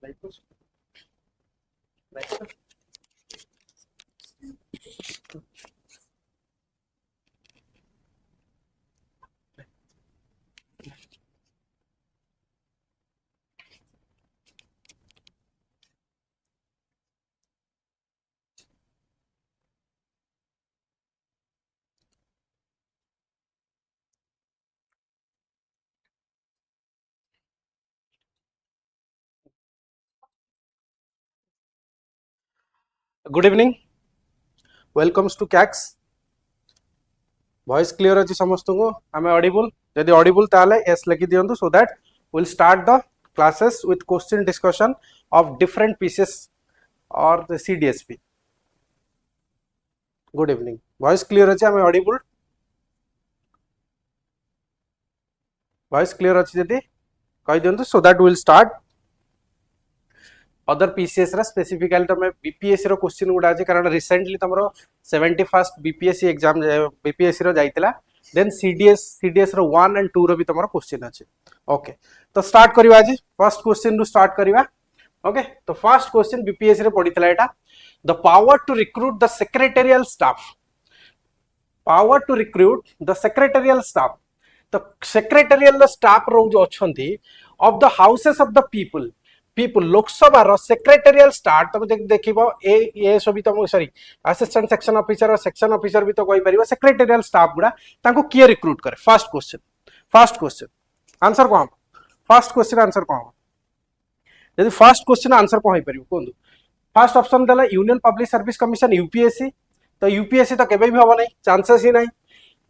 Like good evening welcomes to कैक्स voice clear अच्छी समस्त को आम ऑडिबल जदि ऑडिबल ताले एस लिखि दियंतु so that will start the classes with question discussion of different PCS और the CDSP good evening voice clear अच्छे आम ऑडिबल वॉइस क्लियर अच्छी जदि कहि दियंतु so that will start other PCS रा स्पेसिफिकली तमे बीपीएससी रो क्वेश्चन गुडा अछि कारण रिसेंटली तमरो 71st बीपीएससी एग्जाम बीपीएससी रो जाइतिला देन सीडीएस रो 1 एंड 2 रो भी तमरो क्वेश्चन अछि ओके तो स्टार्ट करिवा आज फर्स्ट क्वेश्चन रु स्टार्ट करिवा ओके तो फर्स्ट क्वेश्चन बीपीएससी रे पडितला एटा the power to recruit the secretarial staff तो सेक्रेटेरियल स्टाफ रो जो अछंती of the houses of the people Lok Sabha secretarial staff तुम देखिबो ए सब तुम सॉरी असिस्टेंट सेक्शन ऑफिसर और सेक्शन ऑफिसर भी तो कहि परिबो सेक्रेटेरियल स्टाफ गुडा तांको किए रिक्रूट करे फर्स्ट क्वेश्चन आंसर कोन फर्स्ट क्वेश्चन आंसर कोन यदि फर्स्ट क्वेश्चन आंसर कोन होई परिबो कोन फर्स्ट ऑप्शन देला union public service commission UPSC तो यूपीएससी तो केबे भी होबो नहीं चांसेस ही नहीं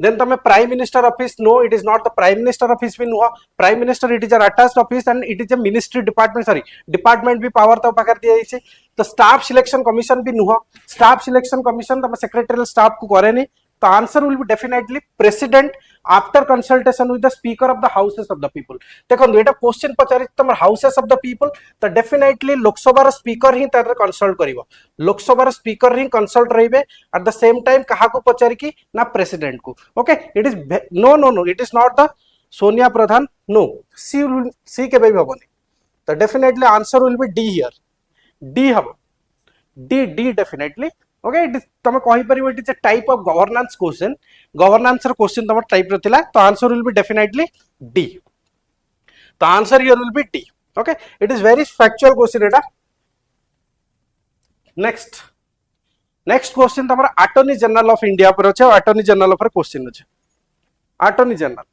then तमे prime minister office no it is not the prime minister office भी नुह prime minister it is an attached office and it is a ministry department sorry department भी पावर तो पाकर दिया जाइछे तो स्टाफ सिलेक्शन कमीशन भी नुह स्टाफ सिलेक्शन कमीशन तमे सेक्रेटरियल स्टाफ को करे नहीं तो answer will be definitely president after consultation with the speaker of the houses of the people देखो एटा क्वेश्चन पचारि तमर हाउसेस ऑफ द पीपल तो डेफिनेटली लोकसभा स्पीकर ही तार कंसल्ट करिवो लोकसभा स्पीकर ही कंसल्ट रहिबे एट द सेम टाइम कहा को पचारि की ना प्रेसिडेंट को okay it is no it is not the Sonia Pradhan नो सी के भी हबनी तो definitely answer will be D here D हबो D definitely okay it is तमे कहि परिबो it is a type of governance रो क्वेश्चन तमर टाइप रो थिला तो answer will be definitely D तो answer here will be D okay it is very factual question एटा नेक्स्ट क्वेश्चन तमर अटॉर्नी जनरल ऑफ इंडिया पर अछि अटॉर्नी जनरल पर क्वेश्चन अछि अटॉर्नी जनरल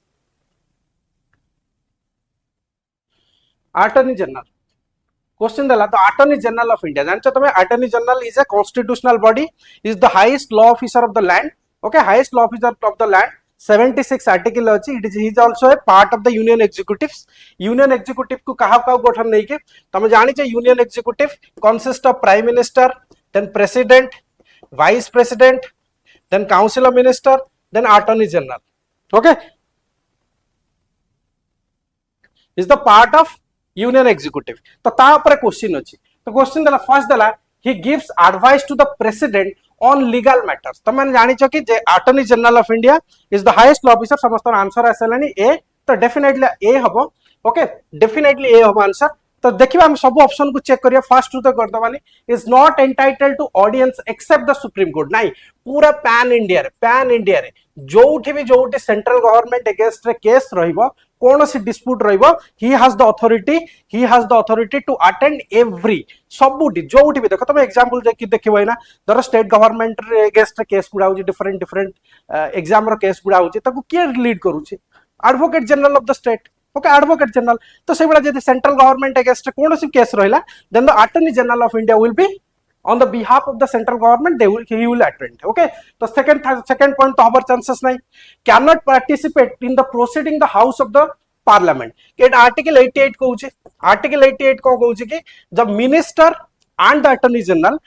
क्वेश्चन देला तो अटॉर्नी जनरल ऑफ इंडिया जानछो तमे attorney general is a constitutional body is the highest law officer of the land okay highest law officer of the land 76 article अछि it is also a part of the union executive को कहा गठन नै के तमे जानि छ union executive consist of prime minister then president vice president then council of minister then attorney general okay is the part of union executive तो ता ऊपर क्वेश्चन अछि तो क्वेश्चन देला फर्स्ट देला he gives advice to the president on legal matters तो मैंने जानि छ कि जे attorney general of India is the highest law officer समस्त आंसर आसलानी ए तो डेफिनेटली ए हबो ओके डेफिनेटली ए हबो आंसर तो देखिबा हम सब ऑप्शन को चेक करिया फर्स्ट टू तो कर दबानी is not entitled to audience except the supreme court नहीं पूरा पैन इंडिया रे जोठी भी जोठी सेंट्रल गवर्नमेंट अगेंस्ट रे केस रहिबो कौन सी डिस्प्यूट रहिबो he has the authority to attend every सबुटी जोठी भी देखो तुम एग्जांपल देखिबो ना धर स्टेट गवर्नमेंट रे अगेंस्ट केस गुडा होची डिफरेंट एग्जाम रो केस गुडा होची ताको के लीड करूची advocate general of the state okay advocate general तो से बड़ा जदि सेंट्रल गवर्नमेंट अगेंस्ट कौन सी केस रहिला then the attorney general of India will be on the behalf of the central government he will attend okay तो second point तो हमारे chances नहीं cannot participate in the proceeding the house of the parliament के article 88 को कहूची कि जब minister and the attorney general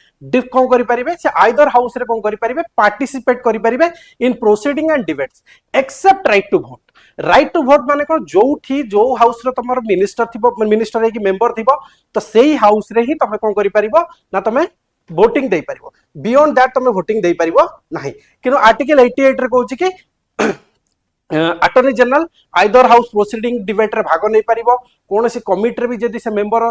कौन करि परिबे से आइदर हाउस रे कौन करि परिबे पार्टिसिपेट करि परिबे in proceeding and debates except right to vote माने कोन जो हाउस रे तमर मिनिस्टर है कि मेंबर थिबो तो सेही हाउस रे ही तमे कौन करि परिबो ना तमे वोटिंग दे परिबो बियॉन्ड दैट तमे वोटिंग दे परिबो नाही किनो आर्टिकल 88 रे कहूची कि attorney general either house proceeding debate रे भाग नहीं पारिबो कौन सी कमिटी रे भी जदी से मेंबर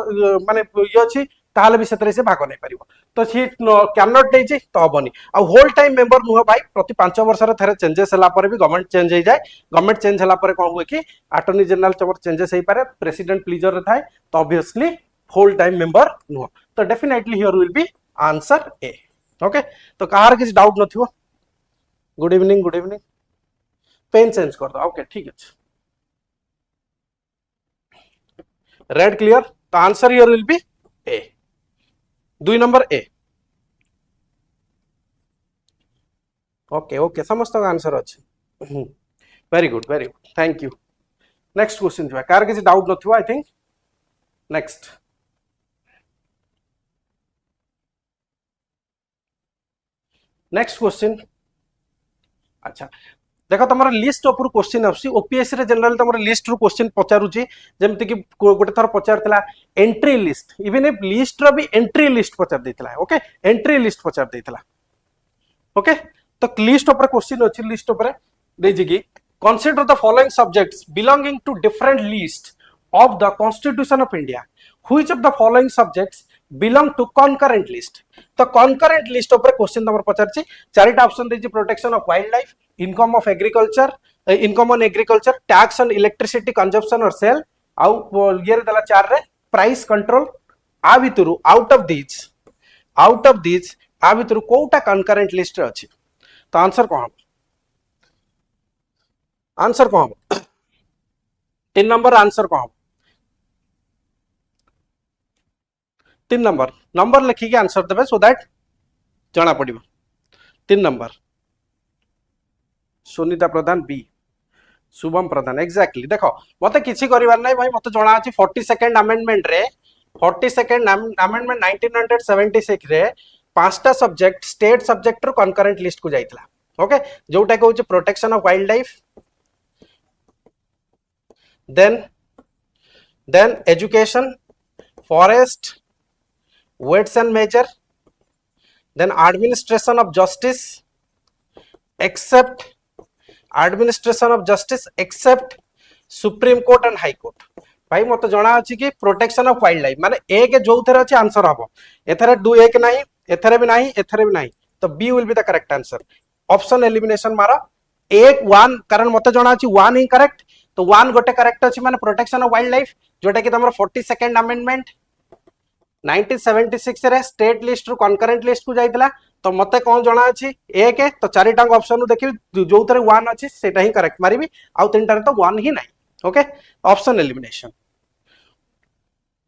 माने ये अछि ताहले भी सेतरे से भाग नहीं पारिबो तो सी कैन नॉट देछि तो हबनी आ होल टाइम मेंबर नुह भाई प्रति 5 वर्ष रे थरे चेंजेस हला पर भी गवर्नमेंट चेंज हो जाए गवर्नमेंट चेंज हला पर कोन हुए कि अटॉर्नी जनरल चमर चेंजेस हे पारे प्रेसिडेंट प्लीजर रे थाए तो ऑब्वियसली होल टाइम मेंबर नुह तो definitely here will be answer ए ओके तो कहार किछ डाउट नथिवो गुड इवनिंग पेन चेंज कर दो ओके ठीक है रेड क्लियर तो आंसर हियर विल बी ए 2 नंबर ए ओके ओके समस्त का आंसर अच्छे very good thank you next question जो कार किसी डाउट नथिवो आई थिंक नेक्स्ट क्वेश्चन अच्छा देखो तुम लिस्ट ऊपर क्वेश्चन आसी ओपीएससी रे जनरल तुम लिस्ट रु क्वेश्चन पचारुची जेमति कि गोटे थर पचारतला एंट्री लिस्ट इवन ए लिस्ट रो भी एंट्री लिस्ट पचार देतला ओके एंट्री लिस्ट पचार देतला ओके तो लिस्ट ऊपर क्वेश्चन अछि लिस्ट ऊपर देजी कि consider the following subjects belonging to different list of the constitution of India which of the following subjects belong to concurrent list तो कॉन्करेंट लिस्ट ऊपर क्वेश्चन तुम पचारछि चारिटा ऑप्शन देछि protection of wildlife income of agriculture income on agriculture tax on electricity consumption और sale आउ ये रे दला चार रे प्राइस कंट्रोल आ भितरु आउट ऑफ दिस आ भितरु कोटा कॉन्करेंट लिस्ट रे अछि तो आंसर कोन आंसर कोन 3 नंबर आंसर कोन 3 नंबर लिखिके आंसर देबे सो दैट जना पड़िबो 3 नंबर सुनीता प्रधान बी शुभम प्रधान एक्जेक्टली देखो मते किछि करिवार नै भाई मते जणा अछि 42nd अमेंडमेंट रे 42nd अमेंडमेंट 1976 रे पांचटा सब्जेक्ट स्टेट सब्जेक्ट रो कॉन्करेंट लिस्ट को जाइतला ओके जोटा कहू छै protection of wildlife then education forest weights and measure then administration of justice except supreme court and high court भाई मत जना अछि कि प्रोटेक्शन ऑफ वाइल्ड लाइफ माने एक जो थरे अछि आंसर हबो एथरे दु एक नाही एथरे भी नाही तो B will be the correct answer option elimination मारो एक 1 कारण मत जना अछि 1 ही करेक्ट तो 1 गोटे करेक्ट अछि माने प्रोटेक्शन ऑफ वाइल्ड लाइफ जोटा कि तमरो 42nd अमेंडमेंट 1976 रे स्टेट लिस्ट रु कॉन्करेंट लिस्ट को जाइतला तो मते कोन जणा अछि एक तो चारिटा ऑप्शन नु देखि जो थरे 1 अछि सेटा ही करेक्ट मारिबी आ तीनटा रे तो 1 ही नाही okay option elimination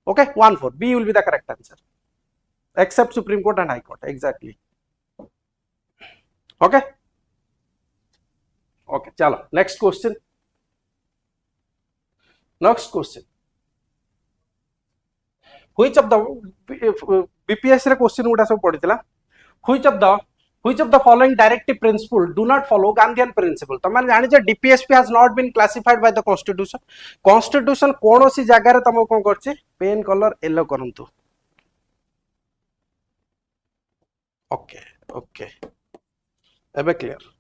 okay 1 4 B will be the correct answer except Supreme Court and High Court exactly okay okay चलो next question which of the BPS रे क्वेश्चन गुडा सब पडितला which of the following directive principle do not follow Gandhian principle त माने जानि जे DPSP has not been classified by the constitution कोन सी जगह रे तम कोन करछि पेन कलर येलो करंतु ओके एबे clear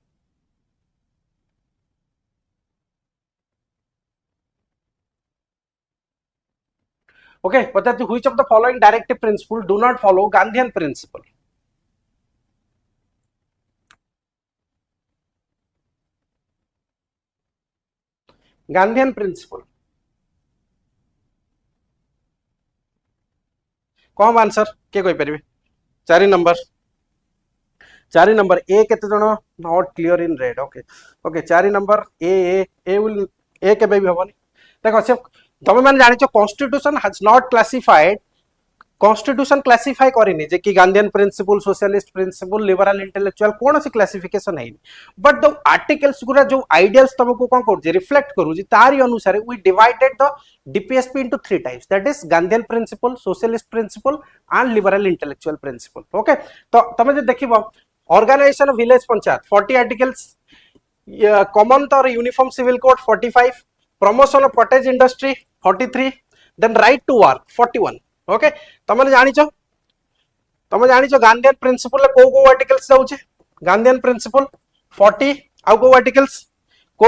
okay but which of the following directive principle do not follow Gandhian principle कौन आंसर के कोई परिबे 4 नंबर ए केते जण not clear in red okay 4 number A will A के भी हबनी देखो से तुम मैंने जानी constitution has not classified constitution classify करिनी जे कि Gandhian principle socialist principle liberal intellectual कौन सी क्लासिफिकेशन है बट द आर्टिकल्स गुरा जो आइडियल्स तुमको कौन कर रिफ्लेक्ट करू तारी अनुसार we divided the DPSP into 3 types that is Gandhian principle socialist principle and liberal intellectual principle okay तो तुम जो देखिबो organisation of village panchayat 40 articles common और uniform civil code 45 promotion of cottage industry 43 then right to work 41 okay तुम जानिचो Gandhian principle को articles जाउछे Gandhian principle 40 आउ को आर्टिकल्स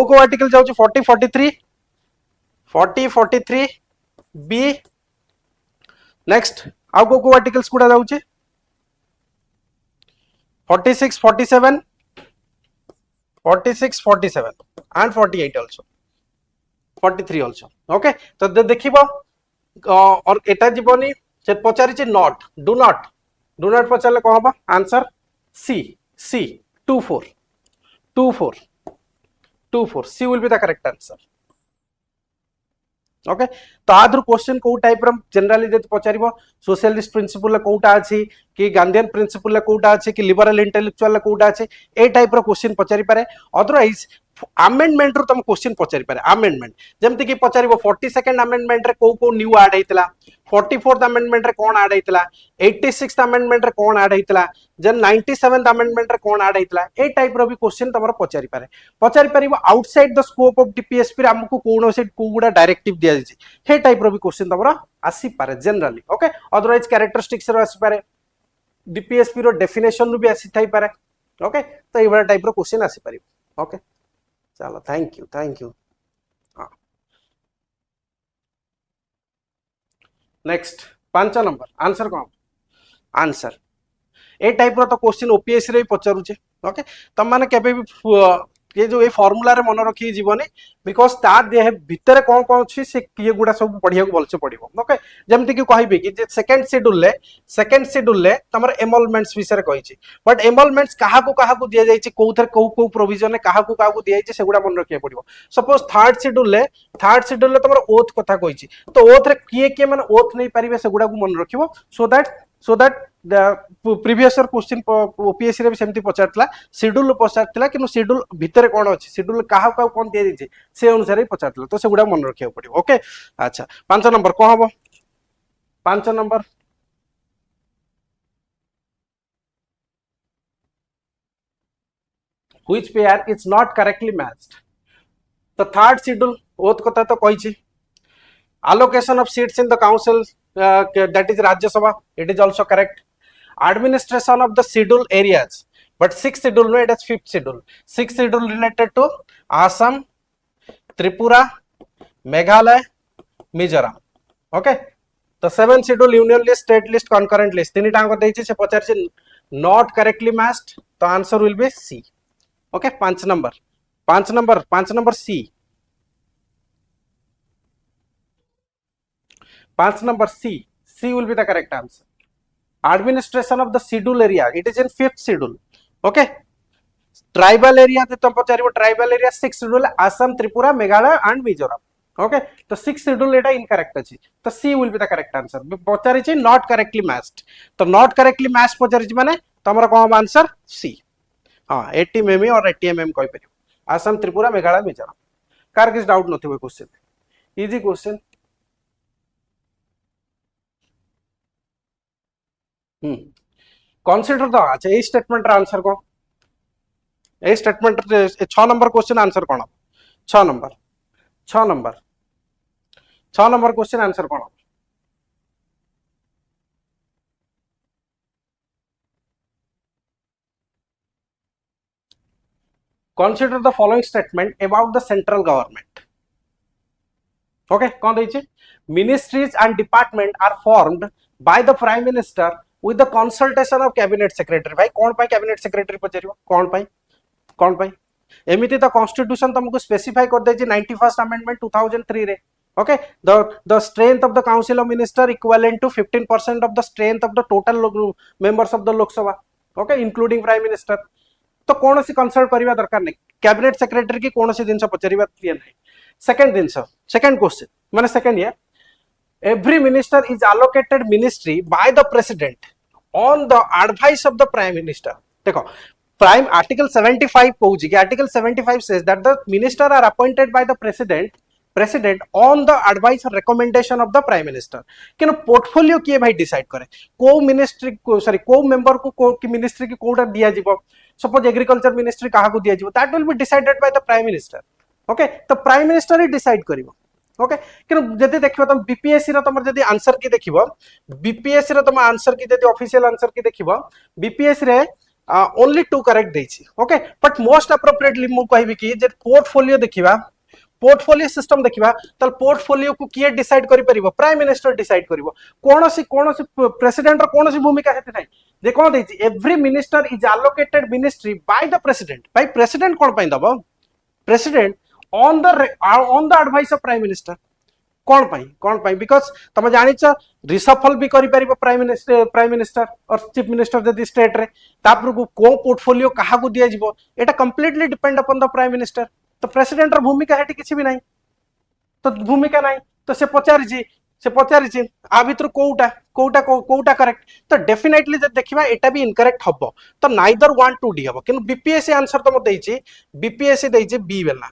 को आर्टिकल जाउची 40 43 40 43 बी नेक्स्ट आउ को आर्टिकल्स गुडा जाउची 46 47 46 47 and 48 also 43 also ओके तो देखिबो और एटा जीवनी से पचारि नॉट डू नॉट पचारले कौन हम answer C C 24 24 24 C will be the correct answer okay तो आधर क्वेश्चन को टाइप जनरली जब पचार सोशलिस्ट प्रिंसिपल कोटा अच्छी कि गांधीयन प्रिंसिपल कोटा अच्छी कि लिबरल इंटेलेक्चुअल कोटा अच्छी ए टाइप क्वेश्चन पचारि पारे अदरवाइज अमेंडमेंट रु तुम क्वेश्चन पचारि पारे अमेंडमेंट जमती कि पचार 42nd अमेंडमेंट रे को न्यू ऐड हेतला 44th अमेंडमेंट रे कोन ऐड हेतला 86th अमेंडमेंट रे कोन ऐड हेतला जन 97th अमेंडमेंट रे कोन ऐड हेतला ए टाइप रो भी क्वेश्चन तमरो पचारि पारिबो outside the scope of DPSP रे हमकु कोनोसे कोगुडा डायरेक्टिव दिया जाय हे टाइप रो भी क्वेश्चन तमरो आसी पारे जनरली ओके अदरवाइज कैरेक्टरिस्टिक्स रो आसी पारे डीपीएसपी रो डेफिनेशन रो भी आसी थाई पारे ओके तो ए वाला टाइप रो क्वेश्चन आसी पारिबो ओके चलो थैंक यू हाँ नेक्स्ट 5 नंबर आंसर कौन आंसर ए टाइप रो तो क्वेश्चन ओपीएससी रे पचारुचे ओके तम माने केबे भी ये जो ए फार्मूला रे मन रखी जीवनी बिकॉज ता देह भितर कौन कौन अच्छी से ये गुड़ा सब पढ़िया भलसे पड़ो ओके जमती कि कहबी कि सेकेंड शेड्यूल ले तमर एमोलमेंट्स विषय कही बट एमोलमेंट्स क्या दि जाए कौ प्रोविजन क्या दि जाए सेगुड़ा मन रखा पड़ो सपोज थर्ड शेड्यूल तुम ओथ कथा कही तो ओथ रे किए माने ओथ नहीं पारे सेगुड़ा मन रखिबो so that previous question OPSC रे भी सेमती पचारतला शेड्यूल पचारतला कि शेड्यूल भितर कौन अच्छी शेड्यूल क्या कौन दि जाए से अनुसार ही पचारतला तो सेगुड़ा मन रखा पड़ो ओके अच्छा 5 नंबर कौन हम 5 number which pair is not correctly matched the third schedule oath kotha to koichi allocation of seats in the council that is Rajya Sabha it is also correct administration of the schedule areas but sixth schedule no it is sixth schedule related to Assam Tripura Meghalaya Mizoram okay the seventh schedule union list state list concurrent list तीन टांग देछि से पचार से not correctly matched the answer will be C okay 5 number C 5 number C will be the correct answer administration of the schedule area it is in 5th schedule okay tribal area तुम पचार tribal area 6th schedule Assam Tripura Meghalaya and Mizoram okay तो 6th schedule एटा incorrect अछि तो C will be the correct answer पचारि छि not correctly matched तो not correctly match पचारि छि माने तमरा कोन आंसर सी हां 80 एमएम और 80 एमएम कहि परियो असम त्रिपुरा मेघालय मिजोरम कार किस डाउट नथिबो question easy question consider the अच्छा ए स्टेटमेंट रा आंसर को a statement 6 number question answer कौन 6 नंबर क्वेश्चन आंसर कौन consider the following statement about the central government okay कौन देछि ministries and department are formed by the prime minister with the consultation of cabinet secretary भाई कौन पाई cabinet secretary पचारियो कौन पाई एमिति तो constitution तुमको स्पेसिफाई कर देछि 91st अमेंडमेंट 2003 रे okay the strength of the council of minister equivalent to 15% of the strength of the total members of the Lok Sabha okay including prime minister तो कौन सी कंसल्ट करबा दरकार नहीं कैबिनेट सेक्रेटरी की कौन सी दिन पचारिबा क्लियर नहीं सेकंड क्वेश्चन माने second year every minister is allocated ministry by the president on the advice of the prime minister देखो prime article 75 कहूँ कि article 75 says that the minister are appointed by the president on the advice or recommendation of the prime minister कि portfolio किए भाई decide करे को ministry sorry को member को की मिनिस्ट्री की कोटा दिया जीवो सपोज एग्रीकल्चर मिनिस्ट्री कहा को दिया जीवो that will be decided by the prime minister okay तो प्राइम मिनिस्टर ही डिसाइड करिवो ओके कि जदि देखिबो तुम बीपीएससी रो तुम जदि आंसर की देखिबो बीपीएससी रो तुम आंसर की जदि ऑफिशियल आंसर की देखिबो बीपीएससी रे ओनली टू करेक्ट देछि ओके बट मोस्ट अप्रोप्रिएटली मु कहबी कि जे पोर्टफोलियो देखिबा पोर्टफोलियो सिस्टम देखिबा तल पोर्टफोलियो को किए डिसाइड करि परिबो प्राइम मिनिस्टर डिसाइड करिवो कोनोसी कोनोसी प्रेसिडेंट रो कोनोसी भूमिका हेते नै जे कोन देछि every minister is allocated ministry by the president भाई प्रेसिडेंट कोन पई दबो president on the advice of prime minister कौन पाई बिकॉज तुम जानिच रिसफल भी करि परिबो प्राइम मिनिस्टर और चीफ मिनिस्टर जदि स्टेट रे तापर को पोर्टफोलियो काहा को दिया जिवो एटा completely depend upon the prime minister तो प्रेसिडेंट र भूमिका हेटी किछि भी नाही तो भूमिका नाही तो से पचारिछि आ भितर कोउटा करेक्ट तो डेफिनेटली जब देखिबा एटा भी इनकरेक्ट हबो तो नाइदर 1 2 डी हबो किंतु बीपीएससी आंसर तो म देछि बीपीएससी देछि बी बेला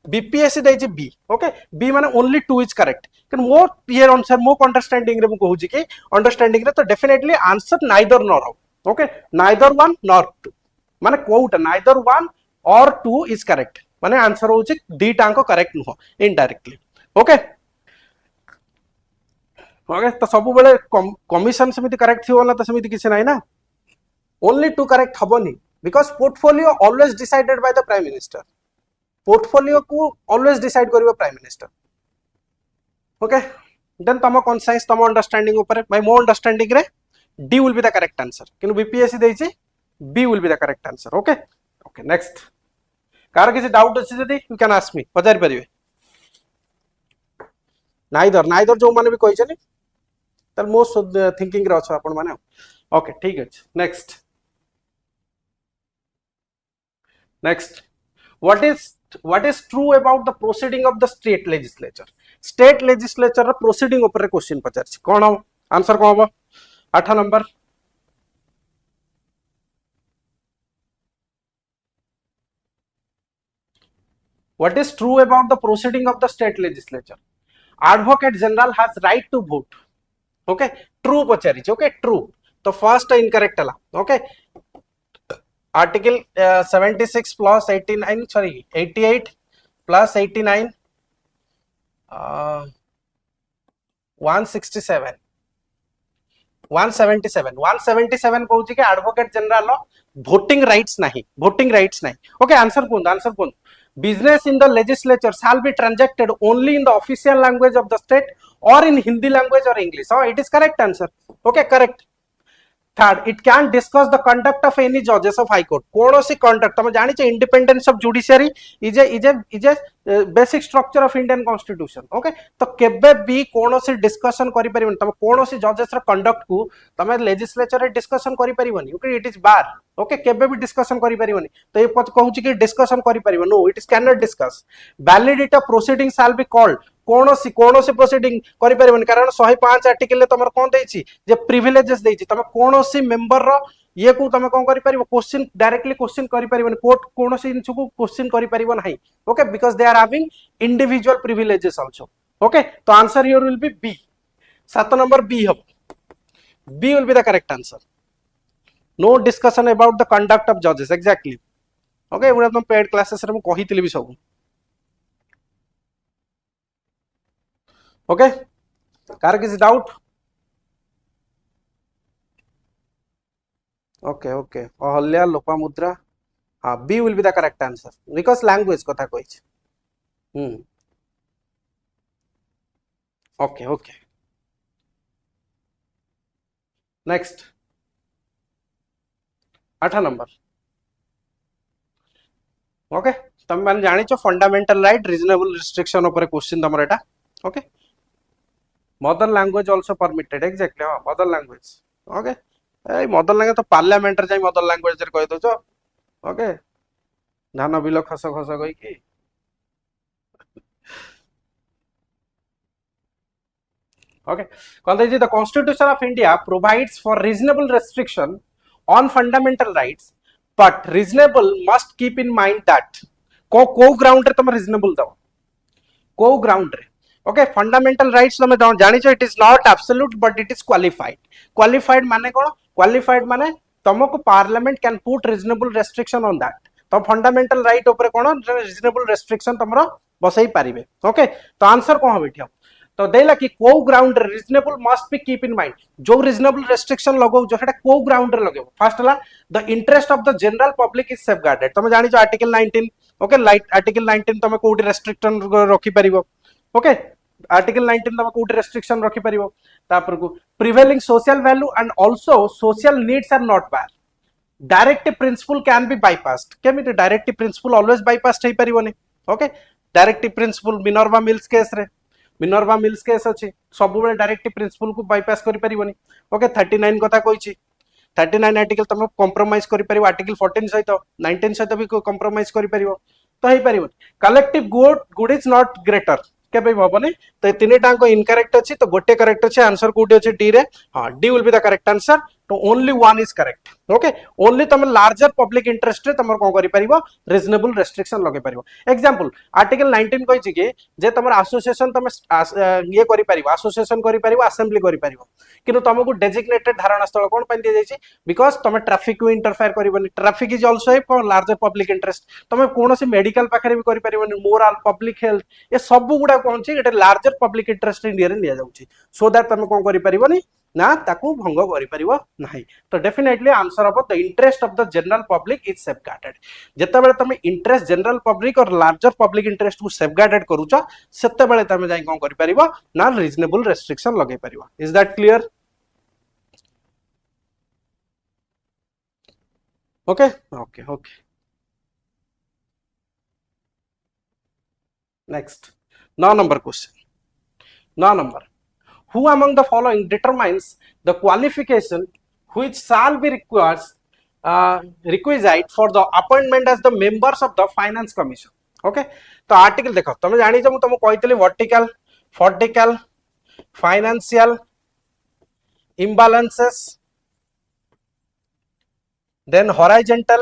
बीपीएससी देछि बी ओके बी माने ओनली 2 इज करेक्ट किन मोर क्लियर आंसर मो अंडरस्टैंडिंग रे मु कहूछि कि अंडरस्टैंडिंग रे तो डेफिनेटली आंसर नाइदर नॉर हो ओके नाइदर 1 नॉर 2 माने कोउटा नाइदर 1 और 2 इज करेक्ट माने आंसर होछि डी टांको करेक्ट नुहो इनडायरेक्टली ओके ओके तो सब बेले कमिशन समिति करेक्ट थी वाला तो समिति किसी नहीं ना ओनली 2 करेक्ट हबनी because portfolio always decided by the prime minister portfolio को ऑलवेज डिसाइड करिवो प्राइम मिनिस्टर ओके देन तम कॉन्साइंस तम अंडरस्टैंडिंग ऊपर बाय मो अंडरस्टैंडिंग रे D will be the correct answer किनु बीपीएससी देछि B will be the correct answer okay okay next कार किसी डाउट अछि जदी यू कैन आस्क मी पचारि परिवे नाइदर जो माने भी कहि छनी तर मो थिंकिंग रे अछ आपण माने ओके ठीक अछि next what is true about the proceeding of the state legislature रा proceeding ऊपर क्वेश्चन पचारछि कोन हो आंसर कोन हो 8 number what is true about the proceeding of the state legislature advocate general has right to vote okay true पचारछि okay true तो first incorrect हला okay Article 76 plus 89 sorry 88 plus 89 167 177 कहूँ कि advocate general voting rights नहीं okay answer कौन business in the legislature shall be transacted only in the official language of the state or in Hindi language or English it is correct answer okay correct Third, it can discuss the conduct of any judges of high court. कोनोसी conduct तमे जानि छ independence of judiciary is a basic structure of Indian constitution. Okay? तो केबे भी कोनोसी discussion करि परिबन तमे कोनोसी judges रा conduct को तमे legislature रे discussion करि परिबनी. Okay? It is bar. Okay? केबे भी discussion करि परिबनी. तो ये पद कहू छी कि discussion करि परिबन. No, it is cannot discuss. Validity of proceeding shall be called. कोनोसी प्रोसीडिंग करि परिबन कारण 105 आर्टिकल ले तमर कोन देछि जे प्रिविलेजेस देछि तमे कोनोसी मेंबर रो ये को तमे कोन करि परिबो क्वेश्चन डायरेक्टली क्वेश्चन करि परिबन कोर्ट कोनोसी इनछु को क्वेश्चन करि परिबो नाही okay because they are having individual privileges also okay तो answer here will be B 7 number B हो B will be the correct answer no discussion about the conduct of जजेस exactly okay एबुडा तुम paid classes रे म कहितली भी सब ओके कार किसी doubt okay okay Ahalya Lopamudra हाँ B will be the correct answer because language कथा कहिछ okay okay next 8 number okay तुम मैंने जानी छो फंडामेंटल राइट रीजनेबल रिस्ट्रिक्शन ऊपर क्वेश्चन तमर एटा okay mother language also permitted exactly हां मदर लैंग्वेज ओके ए मदर लैंग्वेज तो पार्लियामेंट रे जाई मदर लैंग्वेज रे कहि दोछो ओके धान बिल खस खस कहि की ओके कहते जी the constitution of India provides for reasonable restriction on fundamental rights but reasonable must keep in mind that को ग्राउंड रे तुम रीजनेबल दो को ग्राउंड रे ओके फंडामेंटल राइट्स तुम जानी it is not absolute but it is qualified माने कौन क्वालिफाइड माने तुमको parliament can put reasonable restriction on that तो फंडामेंटल राइट ऊपर कौन रीजनेबल रेस्ट्रिक्शन तुम बसई पारिबे ओके तो आंसर कौन हम तो देला कि को ground reasonable must be keep in mind जो रीजनेबल रेस्ट्रिक्शन लगो जो हेटा को ग्राउंड रे लगेबो फर्स्ट हला the interest of the general public is safeguarded तुम जानि जो आर्टिकल 19 ओके आर्टिकल 19 तुम कोठी रेस्ट्रिक्शन रखी परिबो ओके आर्टिकल 19 तुम कोठी रेस्ट्रिक्शन रखी परिबो तापर को prevailing social value and also social needs are not bar directive principle can be bypassed केमिति डायरेक्टिव प्रिंसिपल ऑलवेज बायपास्ड हे परिबोनी okay directive principle Minerva Mills case अच्छी सब बेले डायरेक्टिव प्रिंसिपल को बायपास करि परिबोनी ओके 39 कथा कहिछि 39 आर्टिकल तुम कंप्रोमाइज करि परिबो आर्टिकल 14 सहित 19 सहित भी कंप्रोमाइज करि परिबो तो हे परिबो collective good is not greater केबे हबने तो तीन टाको इनकरेक्ट अच्छी तो गोटे करेक्ट अच्छे आंसर कोठी अच्छे डी रे हां D will be the correct answer तो only one is correct okay only तुम लार्जर पब्लिक इंटरेस्ट रे तुम कोन करि परिबो रीजनेबल रेस्ट्रिक्शन लगे परिबो एग्जांपल आर्टिकल 19 कहि कि जे तुम एसोसिएशन तुम ये करि परिबो एसोसिएशन करि परिबो असेंबली करि परिबो किंतु तुमको डेजिग्नेटेड धारणा स्थल कोन पय दे जायछि बिकॉज़ तुम ट्रैफिक को इंटरफेयर करिबोनी traffic is also a larger public interest तुम कोनोसी मेडिकल पाखरे भी करि परिबोनी मोरल पब्लिक हेल्थ ये सब गुडा कोन छि एटा लार्जर पब्लिक इंटरेस्ट इंडिया रे लिया जाउछि सो दैट तुम कोन करि परिबोनी ना ताकू भंग करि परिबो नाही तो definitely answer of the interest of the general public is safeguarded जेते बेले तुम इंटरेस्ट जनरल पब्लिक और लार्जर पब्लिक इंटरेस्ट को सेफगार्डेड करूछ सेते बेले तुम जाई कोन करि परिबो ना रीजनेबल रेस्ट्रिक्शन लगे परिबो is that clear okay okay okay next 9 number question 9 number who among the following determines the qualification which shall be requisite for the appointment as the members of the finance commission okay तो article देखो तुम जानी जो तुमको कहतली vertical financial imbalances then horizontal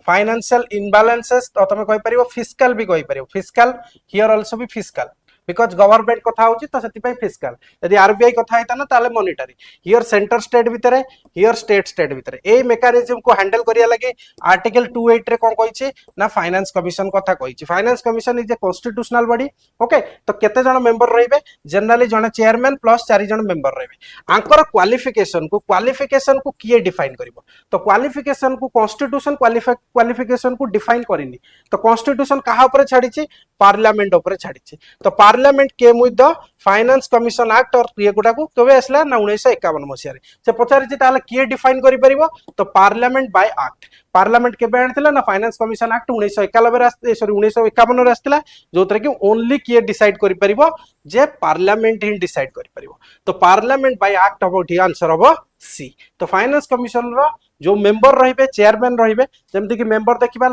financial imbalances तो तुम कहि परिबो फिस्कल भी कहि परिबो फिस्कल हियर आल्सो भी फिस्कल बिकॉज गवर्नमेंट कथा होची तो सेति पय फिस्कल यदि आरबीआई कथा हेता ना ताले मॉनिटरी हियर सेंटर स्टेट भितरे हियर स्टेट भितरे ए मेकानिज्म को हैंडल करिया लगे आर्टिकल 28 रे कोन कहिछि ना फाइनेंस कमिशन कथा कहिछि finance commission is a constitutional body okay तो केते जण मेंबर रहिबे जनरली जण चेयरमैन प्लस 4 जण मेंबर रहिबे आंकर क्वालिफिकेशन को किए डिफाइन करिवो तो क्वालिफिकेशन को कॉन्स्टिट्यूशन क्वालिफिकेशन को डिफाइन करिनी तो कॉन्स्टिट्यूशन कहा ऊपर छाडिछि पार्लियामेंट ऊपर छाडिछि तो parliament came with the finance commission act और ये गुडा को केबे आसला ना 1951 मसिया रे से पचारिछि ताले किए डिफाइन करि परिबो तो पार्लियामेंट बाय एक्ट पार्लियामेंट केबे आनथिला ना फाइनेंस कमिशन एक्ट 1991 रे सॉरी 1951 रे आस्थिला जोतरे कि ओनली किए डिसाइड करि परिबो जे पार्लियामेंट ही डिसाइड करि परिबो तो पार्लियामेंट बाय एक्ट हबो ठी आंसर हबो सी तो फाइनेंस कमिशन रो जो मेंबर रहिबे चेयरमैन रहिबे जेमति कि मेंबर देखिबा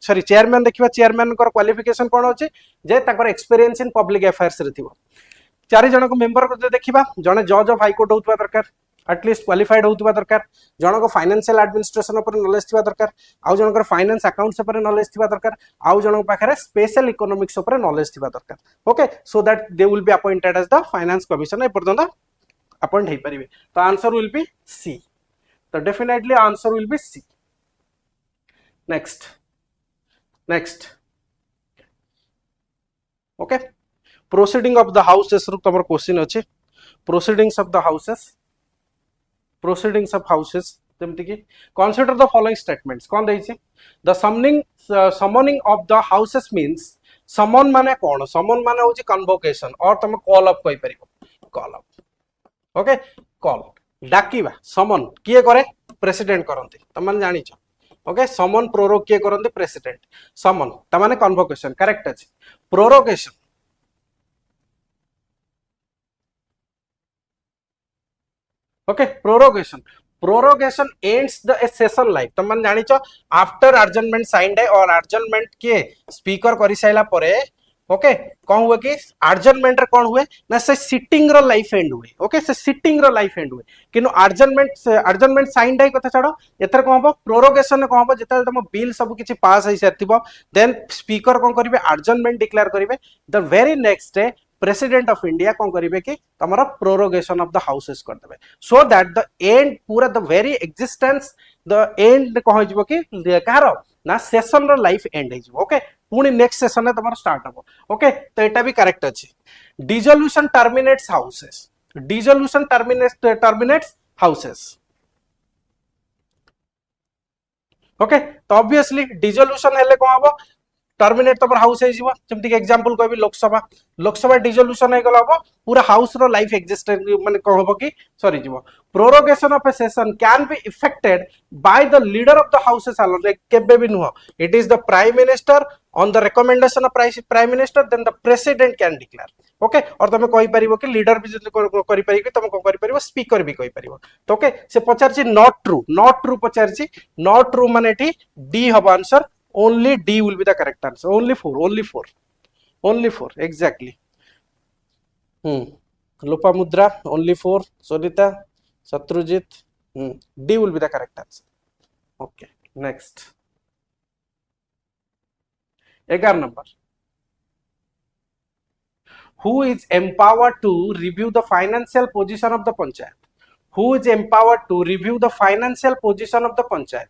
सॉरी चेयरमैन देखिबा चेयरमैन कर क्वालिफिकेशन कोन अछि जे ताकर एक्सपीरियंस इन पब्लिक अफेयर्स रे थिबो 4 जण को मेंबर को देखिबा जने जज ऑफ हाई कोर्ट होतबा दरकार एटलीस्ट क्वालिफाइड होतबा दरकार जण को फाइनेंशियल एडमिनिस्ट्रेशन ऊपर नॉलेज थिबा दरकार आउ जण को फाइनेंस अकाउंट्स ऊपर नॉलेज थिबा दरकार आउ जण को पाखरे स्पेशल इकोनॉमिक्स ऊपर नॉलेज थिबा दरकार okay so that they will be appointed as the finance commission ए पर्यंत अपॉइंट हे परिबे तो आंसर विल बी सी तो definitely answer will be C next okay proceeding of the houses तुम क्वेश्चन अच्छे प्रोसीडिंग्स ऑफ हाउसेस जेमति कि consider the following statements कौन देछि the summoning of the houses means summon माने कोन समन माने होछि कन्वोकेशन और तुम कॉल अप कहि परिबो कॉल अप ओके कॉल डाकिबा समन किए करे प्रेसिडेंट करंती तमन जानि छ ओके समन प्रोरोग किए करंती प्रेसिडेंट समन त माने कन्वोकेशन करेक्ट अछि prorogation okay prorogation ends the session life तमन जानि छ आफ्टर एडजर्नमेंट साइन डे और एडजर्नमेंट के स्पीकर करि साइला परे ओके कौन हुए कि एडजर्नमेंट रे कौन हुए ना से सिटिंग रो लाइफ एंड हुए ओके से सिटिंग रो लाइफ एंड हुए किनु एडजर्नमेंट साइन डे कथा छाड़ो एथर कोन हबो प्रोरोगेशन ने कोन हबो जेता तम बिल सब किछि पास होई सरथिबो देन स्पीकर कोन करिवे एडजर्नमेंट डिक्लेयर करिवे the very next day president of India कोन करिवे कि तमरा प्रोरोगेशन ऑफ द हाउसेस कर देबे सो दैट द एंड पूरा the very existence the end कह जइबो कि कहारो ना सेशन रो लाइफ एंड हे जिवो ओके पुनी नेक्स्ट सेशन रे तमर स्टार्ट हबो ओके तो एटा भी करेक्ट अछि dissolution terminates houses dissolution terminates houses okay तो ऑब्वियसली डिसोल्यूशन हेले कोन हबो टर्मिनेट तमर हाउस हे जिवो जेमति कि एग्जांपल कहबी लोकसभा डिसोल्यूशन हे गला हबो पूरा हाउस रो लाइफ एक्जिस्टेंस माने कोन हबो कि सॉरी जिवो prorogation of a session can be effected by the leader of the houses alone केबे भी नुहो it is the prime minister on the recommendation of prime minister then the president can declare okay और तुम कहि परिबो कि leader भी जति करि परिबो तुम को करि परिबो स्पीकर भी कहि परिबो तो ओके से पचारछि नॉट ट्रू पचारछि नॉट ट्रू माने एठी डी हबो answer only D will be the correct answer only four exactly Lopamudra only 4 Sonita Satrujit D will be the correct answer okay next 11 number who is empowered to review the financial position of the panchayat who is empowered to review the financial position of the panchayat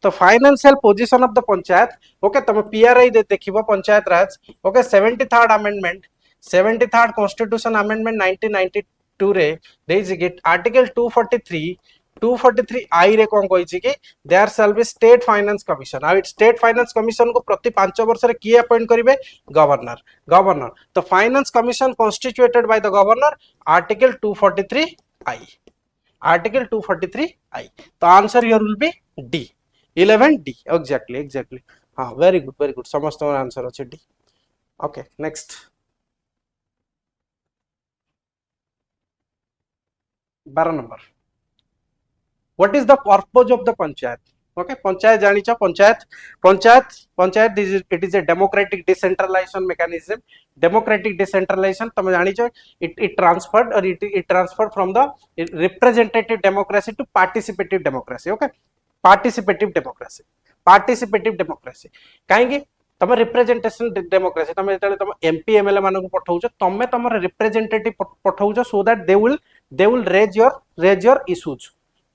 तो financial position of the panchayat okay तुम PRI देखिबो panchayat raj okay 73rd amendment 73rd constitution amendment 1992 रे देइज gate article 243 आई रे कोन कहि छि कि there shall be state finance commission आ state finance commission को प्रति 5 वर्ष रे की अपॉइंट करिवे गवर्नर तो finance commission constituted by the governor article 243 I तो answer here will be D 11 D exactly हाँ very good समस्त आंसर अच्छे D okay next 12 number what is the purpose of the panchayat okay panchayat जानिछ panchayat it is a democratic decentralisation mechanism democratic decentralisation तुम जानिछ it transferred from the representative democracy to participative democracy okay participative democracy कहीं तुम representation democracy तुम जो तुम MP MLA मान को पठाउछ तुम तुम रिप्रेजेंटेटिव पठाउछ so that they will raise your issues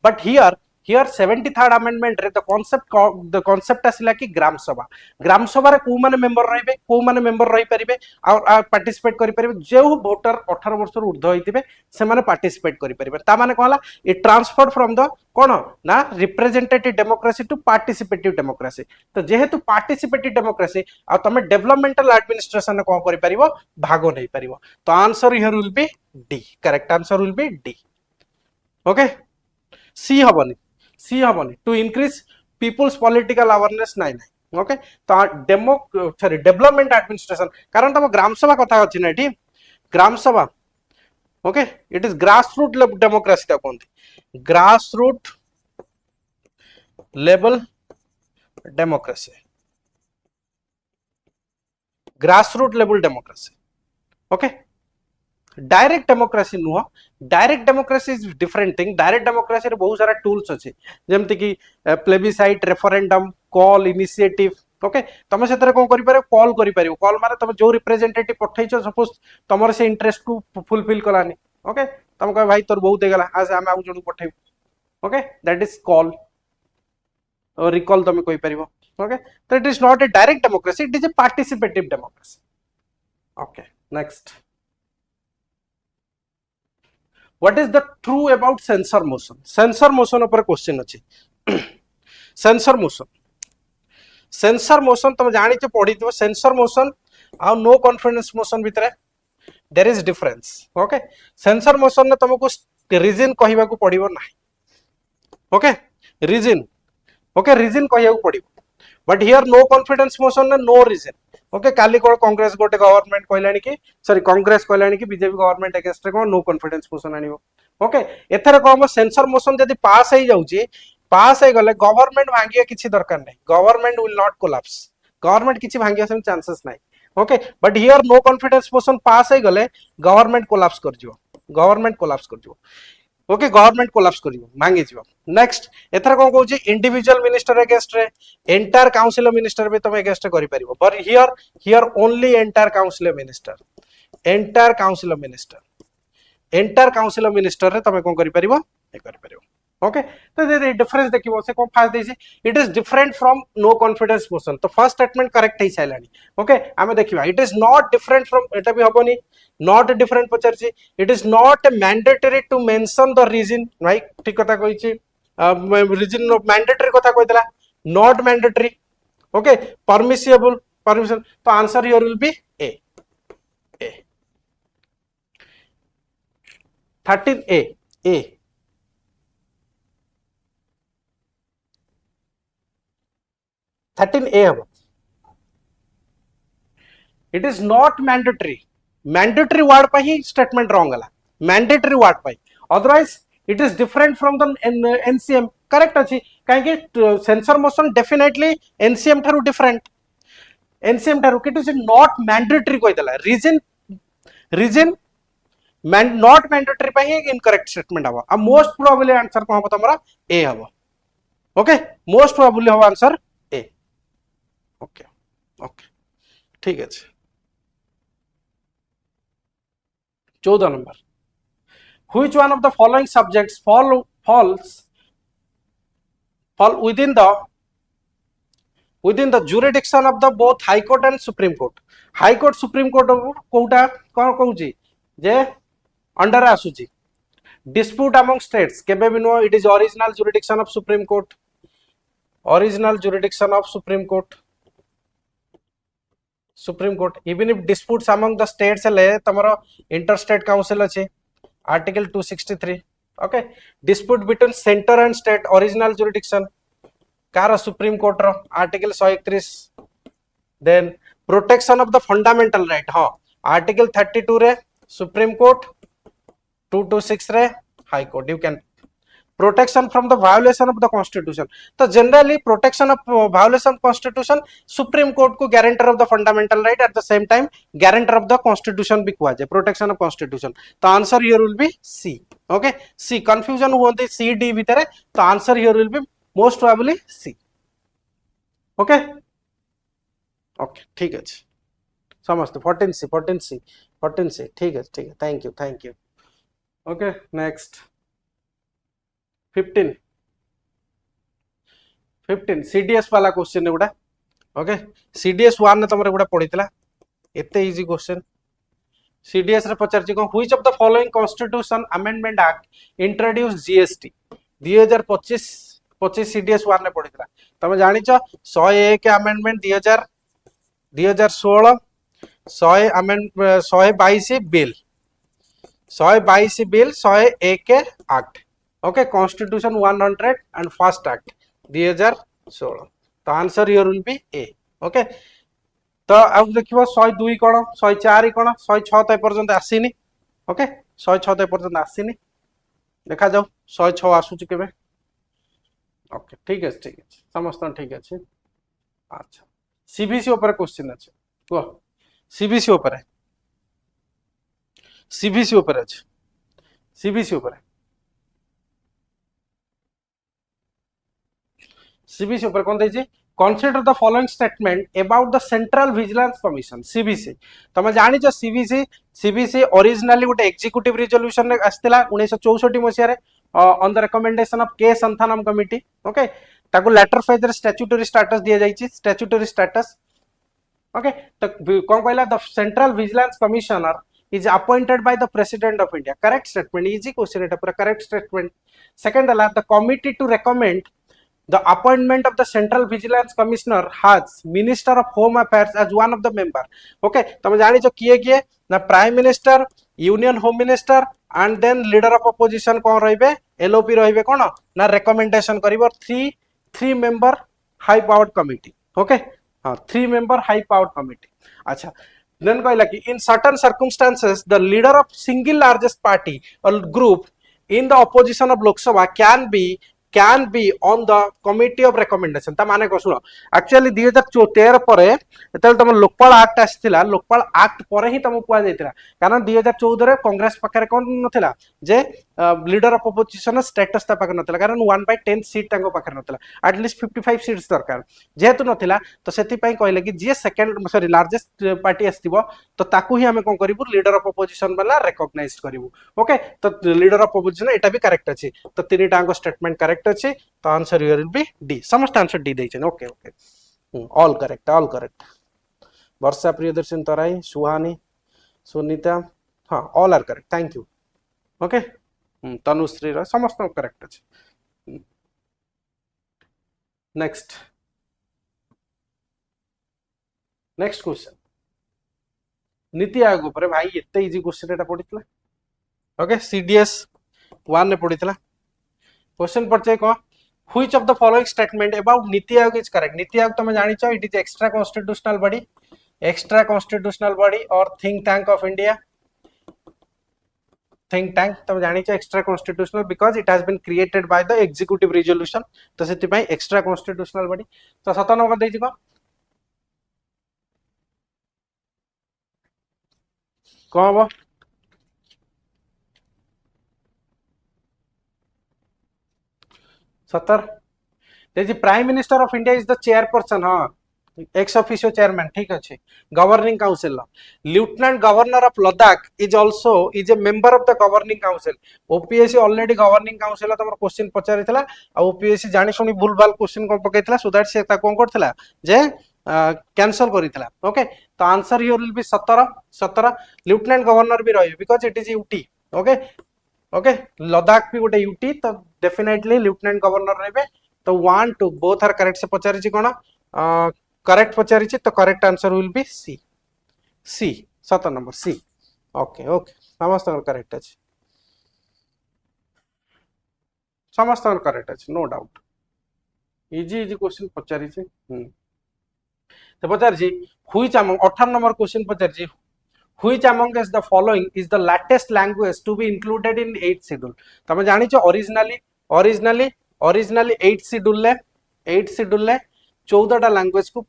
but here 73rd amendment रे द कांसेप्ट आसिला कि ग्राम सभा रे को माने मेंबर रही परिबे और पार्टिसिपेट करि परिबे जे वोटर 18 वर्ष ऊर्ध्व होइतिबे से माने पार्टिसिपेट करि परिबे ता माने कहला इट ट्रांसफर्ड फ्रॉम द कोन ना representative democracy to participative democracy तो जेहेतु पार्टिसिपेटिव डेमोक्रेसी आ तमे डेवलपमेंटल एडमिनिस्ट्रेशन को करि परिबो भागो नै परिबो तो answer here will be D correct answer will be D okay C हबनी to increase people's political awareness नाइ ओके तो डेवलपमेंट एडमिनिस्ट्रेशन कारण तुम ग्राम सभा कथा अछि ना एठी gram sabha okay it is grass root democracy ता कोंती grass root level democracy okay direct democracy नुह direct democracy is different thing direct democracy रे बहुत सारा टूल्स अछि जेमति कि plebiscite referendum call initiative okay तुम से कोन करि पारे कॉल मारे तुम जो रिप्रेजेंटेटिव पठैछ सपोज तुमर से इंटरेस्ट को फुलफिल कलानी ओके तुम कह भाई तोर बहुत देगला आज हम आउ जणु पठैब ओके दैट इज कॉल और रिकॉल तुम कहि परिबो ओके तो it is not a direct democracy it is A participative democracy okay next What is the true about sensor motion? Sensor motion ऊपर क्वेश्चन अछि sensor motion तुम जानि छ पढि दियो sensor motion आ नो कॉन्फिडेंस मोशन भितरे there is difference okay sensor motion ने तुमको रीजन कहिबा को पड़िबो नाही ओके रीजन कहिबा को पड़िबो but here no confidence motion ने नो रीजन ओके काली कोन कांग्रेस गोटे गवर्नमेंट कहलानी कि सॉरी कांग्रेस कहलानी कि बीजेपी गवर्नमेंट अगेंस्ट रे कोन नो कॉन्फिडेंस मोशन आनिबो ओके एथरे कोन सेंसर मोशन जदी पास हे जाउची पास हे गले गवर्नमेंट भांगिया किछि दरकार नै government will not collapse government किछि भांगिया sem चांसेस नै okay but here no confidence motion pass हे गले गवर्नमेंट कोलैप्स कर जिवो ओके गवर्नमेंट कोलैप्स करिवो मांगे जिवो नेक्स्ट एथरा कोन कहू छी इंडिविजुअल मिनिस्टर अगेंस्ट रे एंटायर काउंसिल ऑफ मिनिस्टर बे तुम अगेंस्ट करि परिवो पर here only entire council of minister रे तुम कोन करि परिवो ओके तो ये डिफरेंस देखिबो से को फास्ट देछि it is different from no confidence motion तो फर्स्ट स्टेटमेंट करेक्ट हे साइलानी ओके आमे देखिबा it is not different from एटा भी हबोनी नॉट डिफरेंट पचरछि it is not mandatory to mention the reason भाई ठीक कथा कहिछि रीजन मैंडेटरी कथा कहितला not mandatory okay permissible permission तो answer here will be A 13 A 13 हम it is not mandatory mandatory word पर ही स्टेटमेंट रॉन्ग है मैंडेटरी वर्ड पर otherwise it is different from the NCM correct अच्छी कहीं censure motion definitely NCM ठारू different NCM ठारू किट इज नॉट मैंडेटरी कहिदला रीजन रीजन नॉट मैंडेटरी पर ही इनकरेक्ट स्टेटमेंट हम आ मोस्ट प्रोबेबली आंसर को हम तमरा ए हम ओके मोस्ट प्रोबेबली हम आंसर ए ओके ओके ठीक है 14 number which one of the following subjects falls within the jurisdiction of the both high court and supreme court supreme court कोटा कोन कहूची जे अंडर आसुची dispute among states केबे भी no it is original jurisdiction of supreme court even if disputes among the states ले तमरो interstate council अछि article 263 okay dispute between center and state original jurisdiction कार supreme court रो article 131 then protection of the fundamental right हाँ article 32 रे supreme court 226 रे high court you can protection from the violation of the constitution तो generally protection of violation of constitution supreme court को guarantor of the fundamental right at the same time guarantor of the constitution भी कुआ जाए protection of constitution तो answer here will be C okay C confusion होती C D भीतर तो answer here will be most probably C okay okay ठीक है समझते 14 C ठीक है thank you okay next 15 CDS वाला क्वेश्चन है गुडा ओके CDS 1 ने तमरे गुडा पढितला एते इजी क्वेश्चन CDS रे पचारची को which of the following constitution amendment act introduce GST 2025 CDS 1 ने पढितला तमे जानि छ 101 amendment 2016 122 bill 101 act okay constitution 100 and first act 2016 तो answer here will be A okay तो अब देखिबो 102 कोन 104 कोन 106 तो पर्यंत आसीनी ओके 106 तो पर्यंत आसीनी देखा जाओ 106 आसुची केबे ओके ठीक है समस्त ठीक है अच्छा सीबीसी ऊपर क्वेश्चन আছে को सीबीसी ऊपर सीबीसी ऊपर कौन देछि consider the following statement about the central vigilance commission CVC तमे जानि छ CVC ओरिजिनली गोटे एग्जीक्यूटिव रिजोल्यूशन रे आस्तिला 1964 मसिया रे ऑन द रिकमेंडेशन ऑफ के संथानम कमिटी ओके ताको लेटर फेज रे स्टैट्यूटरी स्टेटस दिया जाइछि स्टैट्यूटरी स्टेटस ओके तो कोन कहला the central vigilance commissioner is appointed by the president of India correct statement easy question eta pura correct statement second ala the committee to recommend the appointment of the central vigilance commissioner has minister of home affairs as one of the member okay तमे जानि छ किए ना prime minister union home minister and then leader of opposition कोन रहिबे LOP रहिबे कोन ना recommendation करिवो 3 member high powered committee okay हां 3 member high powered committee अच्छा then कहला कि in certain circumstances the leader of single largest party or group in the opposition of Lok Sabha can be can be on the committee of recommendation ता माने को सुनो actually 2013 परे एतल तुम Lokpal act आसीथिला Lokpal act परे ही तुमको कुआ जायतिला कारण 2014 रे कांग्रेस पाखरे कोन नथिला जे लीडर ऑफ अपोजिशन स्टेटस ता पाखरे नथिला कारण 1/10 सीट तांको पाखरे नथिला एटलीस्ट 55 सीट्स दरकार जेहेतु नथिला तो सेति पई कहले कि जे सेकंड सॉरी लार्जेस्ट पार्टी आस्तिबो तो ताकू ही हमें कोन करिवु लीडर ऑफ अपोजिशन वाला रिकॉग्नाइज करिवु ओके तो लीडर ऑफ अपोजिशन एटा भी करेक्ट अछि तो तीन टांगो स्टेटमेंट करेक्ट अछि तो answer here will be D समस्त आंसर डी दैछन okay okay all correct Varsha Priyadarshan तराई सुहानी सुनीता हाँ all are correct thank you okay Tanushree रा समस्त करेक्ट अछि नेक्स्ट क्वेश्चन नीति आयोग पर भाई एते इजी क्वेश्चन एटा पडितला ओके सीडीएस 1 ने पडितला क्वेश्चन पड़चे को which of the following statement about NITI Aayog is correct NITI Aayog तुम जानि छ it is extra constitutional body और think tank of India think tank तुम जानि छ extra constitutional because it has been created by the executive resolution तो सेति पई एक्स्ट्रा कॉन्स्टिट्यूशनल बॉडी तो 7 नंबर देछि को कहबो 70 देखिए prime minister of India is the chairperson हाँ एक्स ऑफिशियो चेयरमैन ठीक अच्छे governing council lieutenant governor of Ladakh is also is a member of the governing council OPSC already governing council तुम question पचारिथिला आ OPSC जानि सुनी भूल भाल क्वेश्चन कोन पकैथिला सो दैट से कोन करथिला जे cancel करिथिला okay तो answer here will B 17 lieutenant governor भी रहियो because it is UT okay okay Ladakh भी गोटे यूटी तो डेफिनेटली लेफ्टिनेंट गवर्नर रेबे तो 1 2 बोथ आर करेक्ट से पचारिछि कोन करेक्ट पचारिछि तो correct answer will be C 7 number C okay okay समस्त करेक्ट अछि समस्त करेक्ट अछि नो डाउट इजी क्वेश्चन पचारिछि तो पचारिछि व्हिच अमंग 18 नंबर क्वेश्चन पचारिछि Which among us the following is the latest language to be included in 8th schedule? तमे जानि छ ओरिजिनली 8th schedule ले 14 टा लैंग्वेज को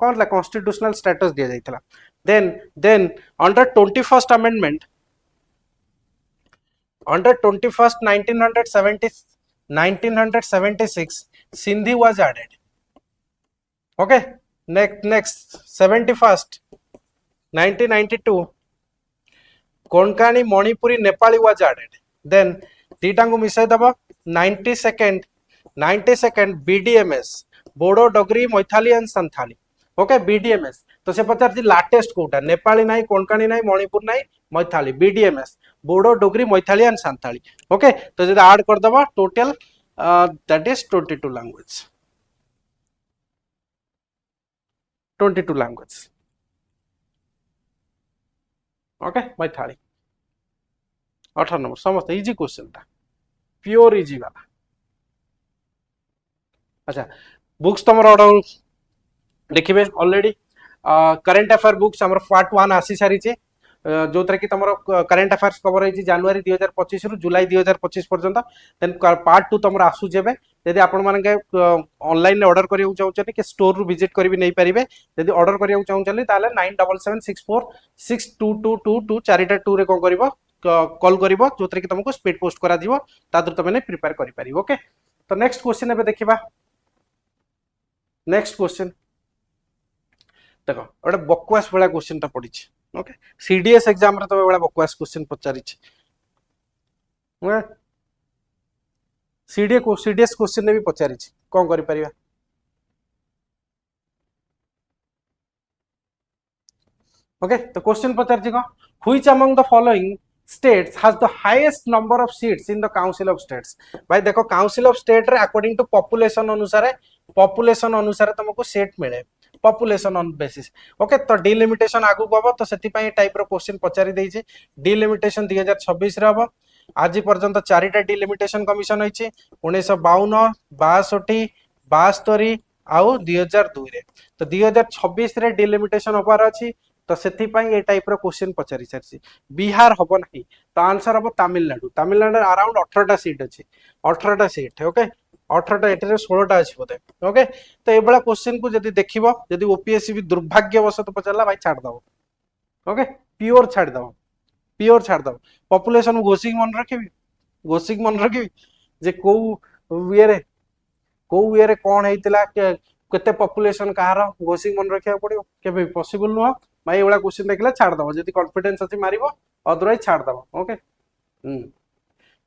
कोन ला कॉन्स्टिट्यूशनल स्टेटस दिया जाइतला then under 21st amendment under 21st 1976 Sindhi was added okay next 71st 1992 Konkani Manipuri Nepali was added then दीटा को मिसाई दबो 92nd BDMS Bodo Dogri Maithili and Santhali okay BDMS तो से पचार लाटेस्ट कोटा नेपाली नाही कोंकणी नाही मणिपुर नाही Maithili BDMS Bodo Dogri Maithili and Santhali okay तो जब ऐड कर दबो total that is 22 language okay Maithili 18 number समस्त इजी क्वेश्चन था प्योर इजी वाला अच्छा बुक्स तुम ऑर्डर देखिए ऑलरेडी करंट अफेयर बुक्स हमर पार्ट 1 आसी सारी छे जो तरह की तुम करंट अफेयर्स कवर होई जनवरी 2025 रु जुलाई 2025 पर्यंत देन पार्ट 2 तुम आसु जेबे यदि आपण माने ऑनलाइन ऑर्डर करियो चाहउछनी कि स्टोर रु विजिट करी भी नहीं परिबे यदि ऑर्डर करियो चाहउछनी ताले 9776462222 चारिटा 2 रे को करिवो कॉल करिवो जो तरह की तुमको स्पीड पोस्ट करा दिवो तादर तुमने प्रिपेयर करि परिबो ओके तो नेक्स्ट क्वेश्चन एबे देखिबा नेक्स्ट क्वेश्चन देखो ओडे बकवास वाला क्वेश्चन ता पड़ी छ ओके सीडीएस एग्जाम रे तो वाला बकवास क्वेश्चन पचारि छ ओके सीडीएस क्वेश्चन ने भी पचारि छ कोन करि परिबा ओके तो क्वेश्चन पचारि छ को which among the following states has the highest number of seats in the council of states भाई देखो council of state रे अकॉर्डिंग टू पॉपुलेशन अनुसार तुमको सेट मिले पॉपुलेशन ऑन बेसिस ओके तो डिलिमिटेशन आगु गबो तो सेति पई टाइप रो क्वेश्चन पचारि दै छै डिलिमिटेशन 2026 रे हबो आज पर्यंत चारिटा डिलिमिटेशन कमिशन होइछि 1952 62 72 आउ 2002 रे तो 2026 रे डिलिमिटेशन होबार अछि तो सेति पई ए टाइप रो क्वेश्चन पचारि सरछि बिहार हबो नाही तो आंसर हबो तमिलनाडु अराउंड 18 टा सीट अछि 18 टा सीट ओके 18टा एठी 16टा अछि बोधे ओके तो ए बळा क्वेश्चन को जदी देखिबो जदी ओपीएससी भी दुर्भाग्यवशत पचला भाई छाड़ दबो ओके प्योर छाड़ दबो पॉपुलेशन घोषिक मन रखिबी घोषिक मन रखिबी जे को ये कौन हेतिला केते पॉपुलेशन कहार घोषिक मन रखिया पड़ियो केबे पॉसिबल नुह भाई एवला क्वेश्चन देखला छाड़ दबो जदी कॉन्फिडेंस अछि मारिबो अदरवाइज छाड़ दबो ओके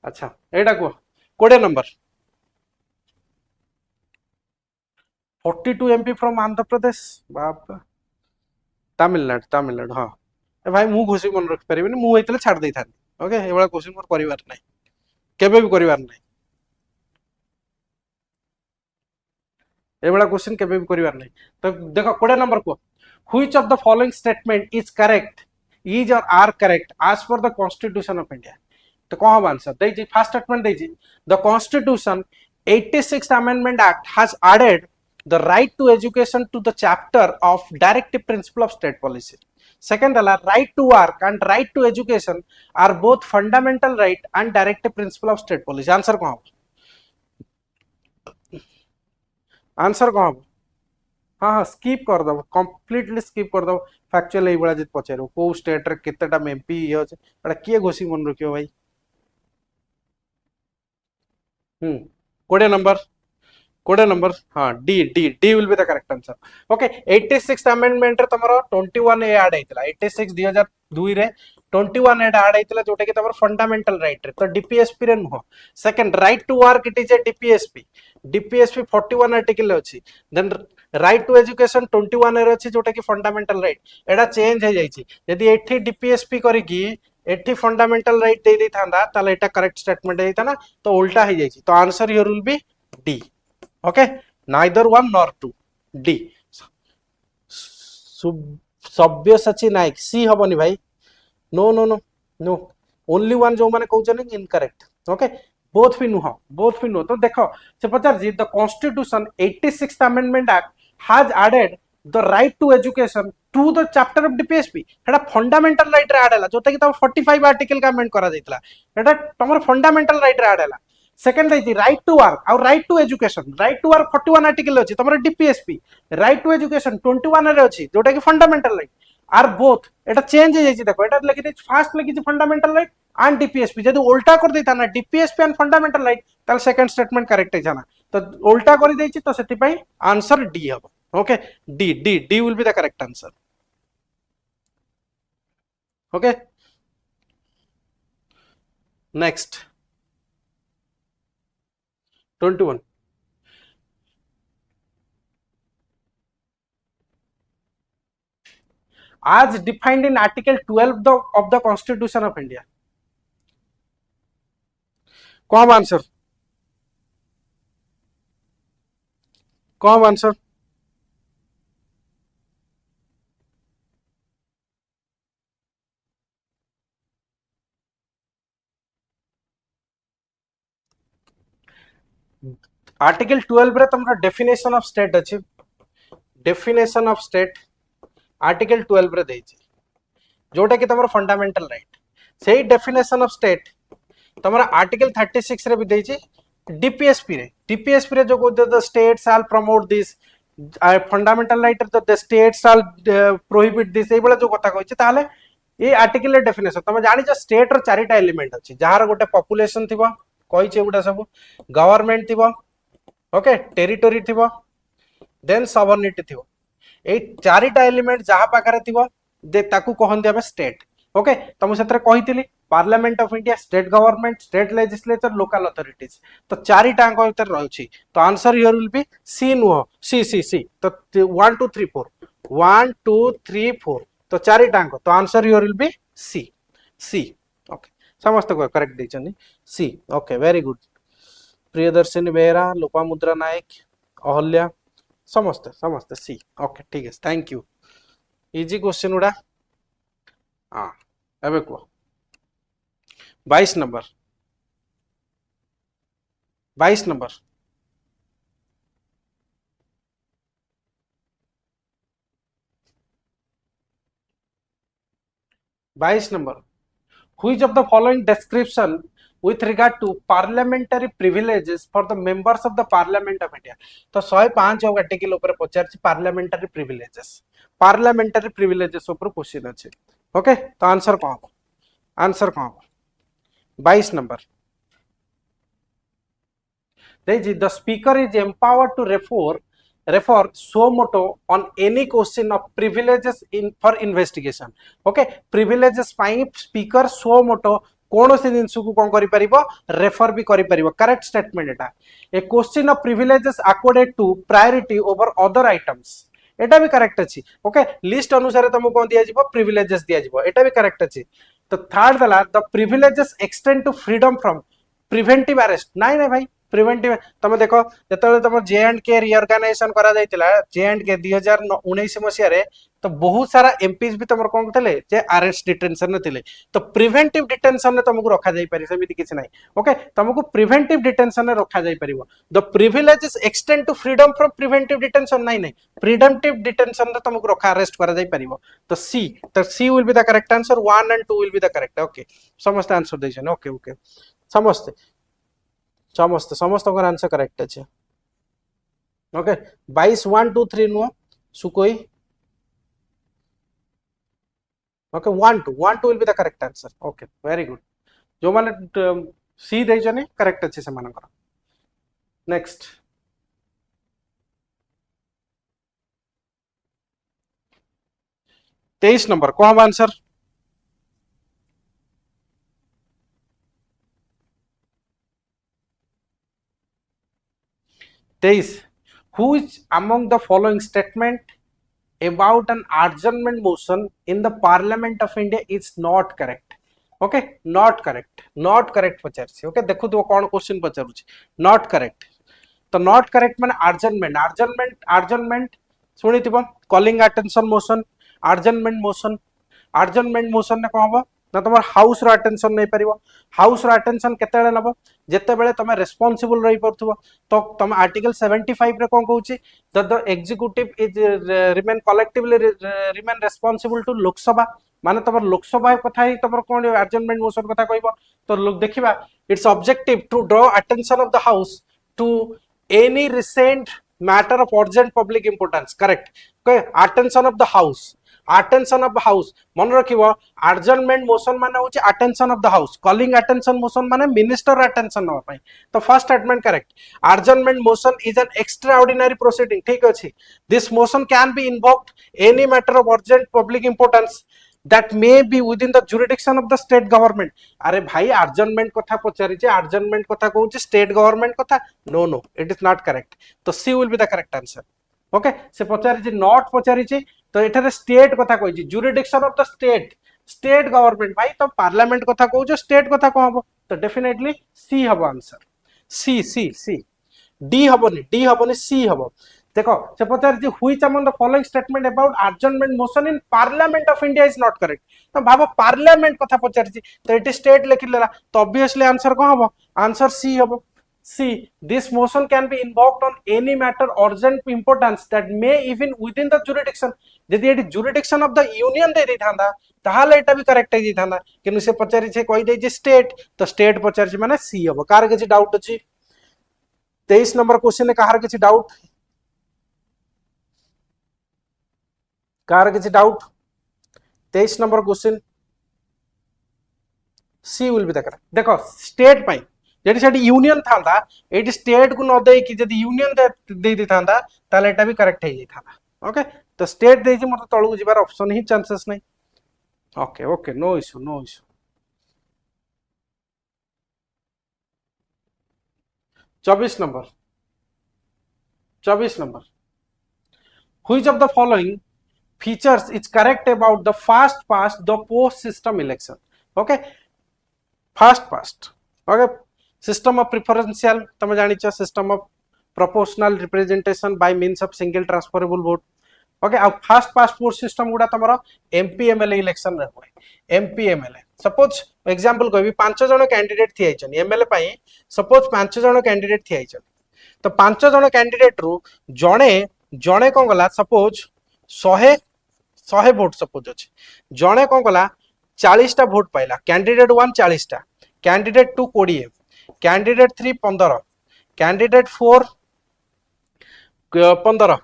अच्छा एटा को 20 number 42 MP from Andhra Pradesh बाप तमिलनाडु हाँ ए भाई मु घोषिक मन रखि परिबिनी मु हेतिले छाड़ देई थानी ओके एवला क्वेश्चन मोर परिवार नै केबे भी परिवार नै एवला क्वेश्चन केबे भी परिवार नै तो देखो 20 नंबर को which of the following statement is करेक्ट इज और are correct as per the constitution of India तो कौन हम आंसर देजी फर्स्ट स्टेटमेंट देजी the constitution 86th amendment act has added the right to education to the chapter of directive principle of state policy second ala right to work and right to education are both fundamental right and directive principle of state policy answer कौन answer कौन हम हाँ हाँ skip कर दब completely skip कर दब factual एई बळा जे पचारो को स्टेट रे केतेटा एमपी ये अछि एटा किए घोषी मन रखियो भाई 20 नंबर 20 नंबर हाँ D D D will be the correct answer okay 86th amendment रे तमरो 21 ए ऐड हेतिला 86 2002 रे 21 एड ऐड हेतिला जोटा कि तमरो फंडामेंटल राइट रे तो डीपीएसपी रे नुह second right to work it is a DPSP DPSP 41 article अछि देन राइट टू एजुकेशन 21 रे अछि जोटा कि फंडामेंटल राइट एडा चेंज हे जाईछि यदि एठी डीपीएसपी करी की एठी फंडामेंटल राइट दे दै थांदा ताले एटा करेक्ट स्टेटमेंट हेता ना तो उल्टा हे जाईछि तो answer here will be D okay neither one nor two D Sabyasachi Nayak C हबनी भाई no no no no only one जो माने कहउछन इनकरेक्ट ओके बोथ भी नुह तो देखो से पचार जी the constitution 86th amendment act has added the right to education to the chapter of DPSP एटा फंडामेंटल राइट रे ऐड हला जोटा कि तम 45 आर्टिकल का अमेंड करा जाइतला एटा तमर फंडामेंटल राइट रे ऐड हला सेकंड रही राइट टू वर्क और right to education right to work 41 article अछि तमर डीपीएसपी राइट टू एजुकेशन 21 रे अछि जोटा कि fundamental right are both Etah change हे जाइछि देखो एटा लिखि दे फास्ट लिखि फंडामेंटल राइट एंड डीपीएसपी जदि उल्टा कर देता ना डीपीएसपी एंड फंडामेंटल राइट ताल सेकंड स्टेटमेंट करेक्ट है जाना तो उल्टा कर देछि तो सेति पई आंसर डी हबो okay D D D will be the correct answer okay next 21 as defined in article 12 of the constitution of india कौन आंसर 12 रे तुमरा डेफिनेशन ऑफ स्टेट अछि डेफिनेशन ऑफ स्टेट आर्टिकल 12 रे देछि जोटा कि तमरा फंडामेंटल राइट सेही डेफिनेशन ऑफ स्टेट तमरा आर्टिकल 36 रे भी देछि डीपीएसपी रे जो the state shall promote this fundamental right the state shall prohibit this ए बला जो कथा कहछि ताले ए आर्टिकल रे डेफिनेशन तमे जानि छ स्टेट रो चारिटा एलिमेंट अछि जहार गोटे पॉपुलेशन थिबो कहि छ एगुडा सब गवर्नमेंट थिबो ओके टेरिटरी थिबो देन सॉवरेनिटी थिबो ए चारिटा एलिमेंट जहा पाखरे थिबो दे ताकू कहंदी हबे स्टेट ओके तमु सेतरे कहितली parliament of India state government state legislature local authorities तो चारिटा अंक भीतर रहउछि तो answer here will be C नुह सी तो 1 2 3 4 1 2 3 4 तो चारिटा अंक तो answer here will be C okay समस्त को करेक्ट देछनी C okay very good Priyadarshini Behera Lopamudra Nayak Ahalya समस्त सी ओके ठीक है थैंक यू इजी क्वेश्चन उडा हां एबे को 22 number 22 number which of the following description with regard to parliamentary privileges for the members of the parliament of India. तो 105 और आर्टिकल ऊपर पचार parliamentary privileges ऊपर क्वेश्चन अच्छे. ओके तो आंसर कौन हो? आंसर कौन हो? 22 number. The speaker is empowered to refer suo moto on any question of privileges for investigation. Okay, privileges ପାଇଁ speaker suo moto कौनसी जिनस को कौन करि परिबो रेफर भी करि परिबो. करेक्ट स्टेटमेंट एटा. A question of privileges accorded to priority over other items, एटा भी करेक्ट अछि. ओके लिस्ट अनुसार तुमको कौन दिया जिवो प्रिविलेजेस दिया जिवो, एटा भी करेक्ट अछि. तो थर्ड दला the privileges extend to freedom from preventive arrest. नहीं नहीं भाई प्रिवेंटिव तुम देख जो तुम J&K रिअर्गानाइजेशन करा जायतिला J&K 2019 मसिया रे तो बहुत सारा एमपीज भी तुम कौन थे जे अरेस्ट डिटेंशन में थे. तो प्रिवेंटिव डिटेंशन में तुमको रखा जाई पारे सेमिति किछ नाही. ओके तुमको प्रिवेंटिव डिटेंशन में रखा जाई परिबो. The privileges extend to freedom from preventive detention. नहीं नहीं प्रिवेंटिव डिटेंशन में तुमको रखा अरेस्ट करा जाई परिबो. तो C will be the correct answer. 1 and 2 will be the correct. Okay समस्त आंसर देछन. ओके ओके समस्त समस्त समस्त आंसर करेक्ट अच्छे. ओके 22 1 2 3 नुह सुकोई. Okay 1 2 will be the correct answer. Okay very good. जो माने सी देजने करेक्ट अच्छे से मानकर. नेक्स्ट 23 नंबर कौन हम answer? Who is among the following statement about an adjournment motion in the Parliament of India is not correct? Okay, not correct. Not correct पचारछि. Okay, देखो तो कौन क्वेश्चन पचारुछि. Not correct. तो not correct माने adjournment सुनिथिबो calling attention motion, adjournment motion ने कौन हबो ना तुम हाउस रो अटेंशन नहीं पारिबो. हाउस रो अटेंशन केते बेले नबो जेते बेले तुम रेस्पोंसिबल रही परथुबो. तो तुम आर्टिकल 75 रे कोन कहउछि the executive is remain collectively remain responsible to Lok Sabha. माने तुम लोकसभा कथा ही तुम कोन अर्जेंटमेंट मोशन कथा कहबो. तो लोग देखिबा it's objective to draw attention of the house to any recent matter of urgent public importance. Correct. Attention of the house. Attention of the house मन रखिबो. अर्जेंटमेंट मोशन माने होची attention of the house. Calling attention motion माने minister attention नवा पई. तो first statement correct. Adjournment motion is an extraordinary proceeding. ठीक अछि. This motion can be invoked any matter of urgent public importance that may be within the jurisdiction of the state government. अरे भाई अर्जेंटमेंट कथा पचारिचे adjournment कथा कहउची state government कथा. No it is not correct. तो C will be the correct answer. Okay से पचारिचे नॉट पचारिचे तो एठारे स्टेट कथा कहिछि jurisdiction of the state government. भाई तो पार्लियामेंट कथा कहउछ स्टेट कथा को हबो. तो डेफिनेटली सी हबो आंसर. सी डी हबोनी सी हबो. देखो से पचारिछि which among the following statement about adjournment motion in parliament of India is not correct. तो भाबो पार्लियामेंट कथा पचारिछि तो एटी स्टेट लिखिलेला. तो ऑब्वियसली आंसर को हबो. आंसर सी हबो. C. This motion can be invoked on any matter urgent importance that may even within the jurisdiction. यदि eighty jurisdiction of the union दे देथांदा ताहाले एटा भी करेक्ट हे जेथांदा. किनु से पचारि छे कहि दे जे स्टेट. तो स्टेट पचारि छे माने सी हबो. कार किछि डाउट अछि 23 नंबर क्वेश्चन ने कार किछि डाउट? कार किछि doubt 23 number question C will be the correct. देखो स्टेट पई जेडी सेडी यूनियन थांदा एडी स्टेट को न दे कि जदी यूनियन दे दे थांदा ताले एटा भी करेक्ट हे थांदा. ओके तो स्टेट दे जे मत तळु जिबार ऑप्शन ही चांसेस नहीं. Okay okay no issue 24 number which of the following features is correct about the fast past the post system election. Okay fast past. Okay system of preferential तमे जानिछ system of proportional representation by means of single transferable vote. Okay अब fast past post system गुडा तमरो MP MLA election रे होय. MP MLA suppose example कहबी 5 जण candidate थि आइछन MLA पई. Suppose 5 जण candidate थि आइछन तो 5 जण कैंडिडेट रु जणे कोन गला सपोज 100 वोट सपोज अच्छे जड़े कौन कला 40 टा वोट पाइला कैंडिडेट 1 40 टा candidate 2 20, candidate 3 15, candidate 4 15,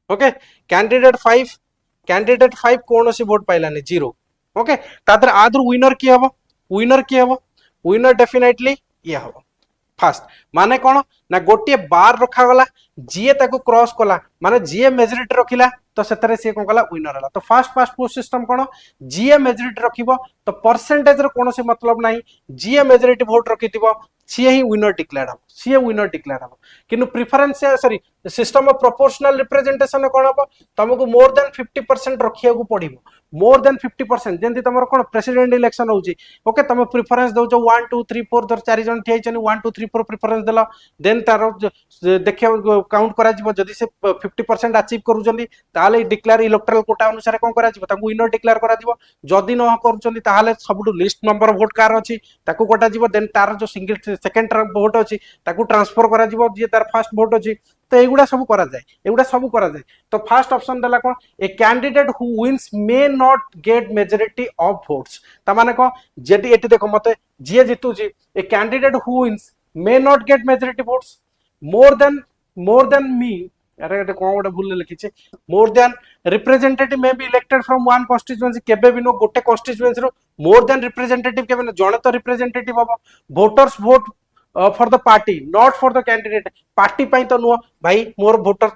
okay candidate 5 कौन सी वोट पाइलानी 0, ओके तादर आदर विनर किए हम, विनर डेफिनेटली ये हम फास्ट माने कौन ना गोटे बार रखा गला जी ताको क्रॉस कला माने जी मेजोरिटी रखिला तो सेतरे सी कौन कला विनर हला। तो फास्ट पास्ट पोस्ट सिस्टम कौन जी मेजोरिटी रखिबो तो परसेंटेज रो कोनोसी मतलब नाही, जी मेजोरिटी वोट रखिथिबो सी ही विनर डिक्लेयर हम, सी विनर डिक्लेयर हम। किनु preference sorry system of proportional representation कौन हम तुमको मोर देन 50% रखिया को पड़िबो, मोर देन 50% जेंति तमर कोन प्रेसिडेंट इलेक्शन होउची ओके तुम प्रेफरेंस दउ 1 2 3 4 दर 4 जन ठिया छन 1 2 3 4 प्रेफरेंस देला देन तार देखिया काउंट करा जिवो जदी से 50% अचीव करूचंदी ताले डिक्लेयर इलेक्टोरल कोटा अनुसार कोन करा जिवो ताकू विनर डिक्लेयर करा जिवो, जदी न करूचंदी ताले सबटु लिस्ट नंबर वोट कार अछि ताकू कोटा जिवो देन तार जो सिंगल सेकंड वोट अछि ताकू ट्रांसफर करा जिवो जे तार फर्स्ट वोट अछि। तो एगुड़ा सब करा जाए, एगुड़ा सब करा जाए। तो फर्स्ट ऑप्शन देला कोन a candidate who wins may not get majority of votes ता माने को जेडी एटी देखो मते जे जितु जी a candidate who wins may not get majority votes more than मी अरे एटे कोन गोटे भूल लिखि छे more than representative may be elected from one constituency केबे भी नो गोटे कॉन्स्टिट्यूएंसी रो मोर देन रिप्रेजेंटेटिव केबे न जणे तो रिप्रेजेंटेटिव हबो voters vote for the party not for the candidate party पाई तो नुह भाई मोर वोटर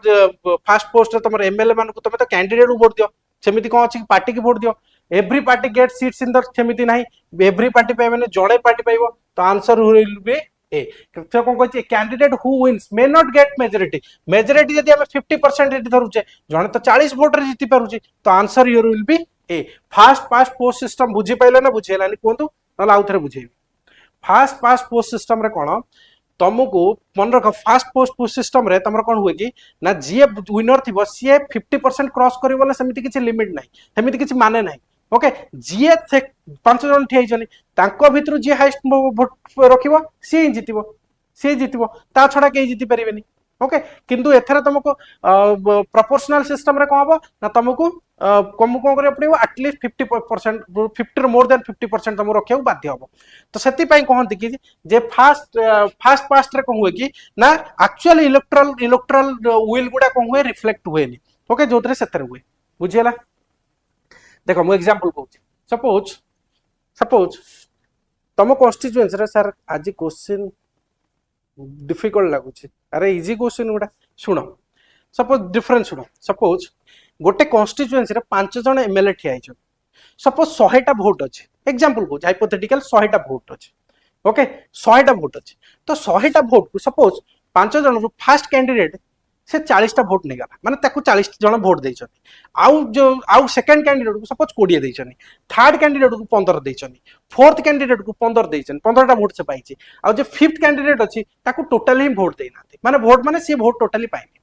फास्ट पोस्ट तुम एमएलए मान को तुम तो कैंडिडेट वोट दियो सेमिति कौन अच्छी पार्टी की वोट दियो every party get seats in the सेमिति नहीं एवरी पार्टी पाइबे ने जड़े पार्टी पाइबो तो आंसर विल बी ए तो कौन कहछि candidate who wins may not get majority यदि हम 50% एटी धरुचे जणे तो 40 वोट रे जीति पारुची तो answer your will be A. Fast past post system बुझी पाइले ना बुझेलानी कोंतु नला आउ थरे बुझेबी। फास्ट पास्ट पोस्ट सिस्टम रे कोन तुमको मन रख फास्ट पोस्ट सिस्टम रे तमर कोन हुए कि ना जी विनर थिबो सी 50% क्रॉस करिवले सेमिति किछि लिमिट नाही सेमिति किछि माने नाही ओके जी 5 जन ठिया छनी तांको भितरु जी हाईएस्ट वोट रखिबो सी जितिबो ता छडा के जिति परिबेनी ओके किंतु एथरा तुमको प्रोपोर्शनल सिस्टम रे कोन हबो ना तुमको कम कोन करे पड़िबो एटलीस्ट 50% 50 मोर देन 50% तुम रखियो बाध्य हबो। तो सेति पई कहंती कि जे फास्ट पास्ट रे कोन हुए कि ना एक्चुअली इलेक्टोरल विल गुडा कोन हुए रिफ्लेक्ट हुएनी ओके जोतरे सेतरे हुए बुझियला। देखो मु एग्जांपल कहूँ सपोज तुम कॉन्स्टिट्यूएंसी रे सर आज क्वेश्चन डिफिकल्ट लगुच अरे इजी क्वेश्चन गुडा शुण सपोज डिफरेंस शुण सपोज गोटे कॉन्स्टिट्यूएंसी रे 5 जन एमएलए ठिया आइछ सपोज 100टा वोट अछि एग्जांपल को हाइपोथेटिकल 100टा वोट अछि ओके 100टा वोट अछि तो 100टा वोट को सपोज 5 जन फर्स्ट कैंडिडेट से 40टा वोट नहीं गला माने ताकू 40 जन वोट देइछनी आउ सेकंड कैंडिडेट को सपोज 20 देइछनी थर्ड कैंडिडेट को 15 देइछनी फोर्थ कैंडिडेट को 15 देइछनी 15टा वोट से पाइछि आ जे फिफ्थ कैंडिडेट अछि ताकू टोटली वोट देइनाथि माने वोट सी वोट टोटली पाइनि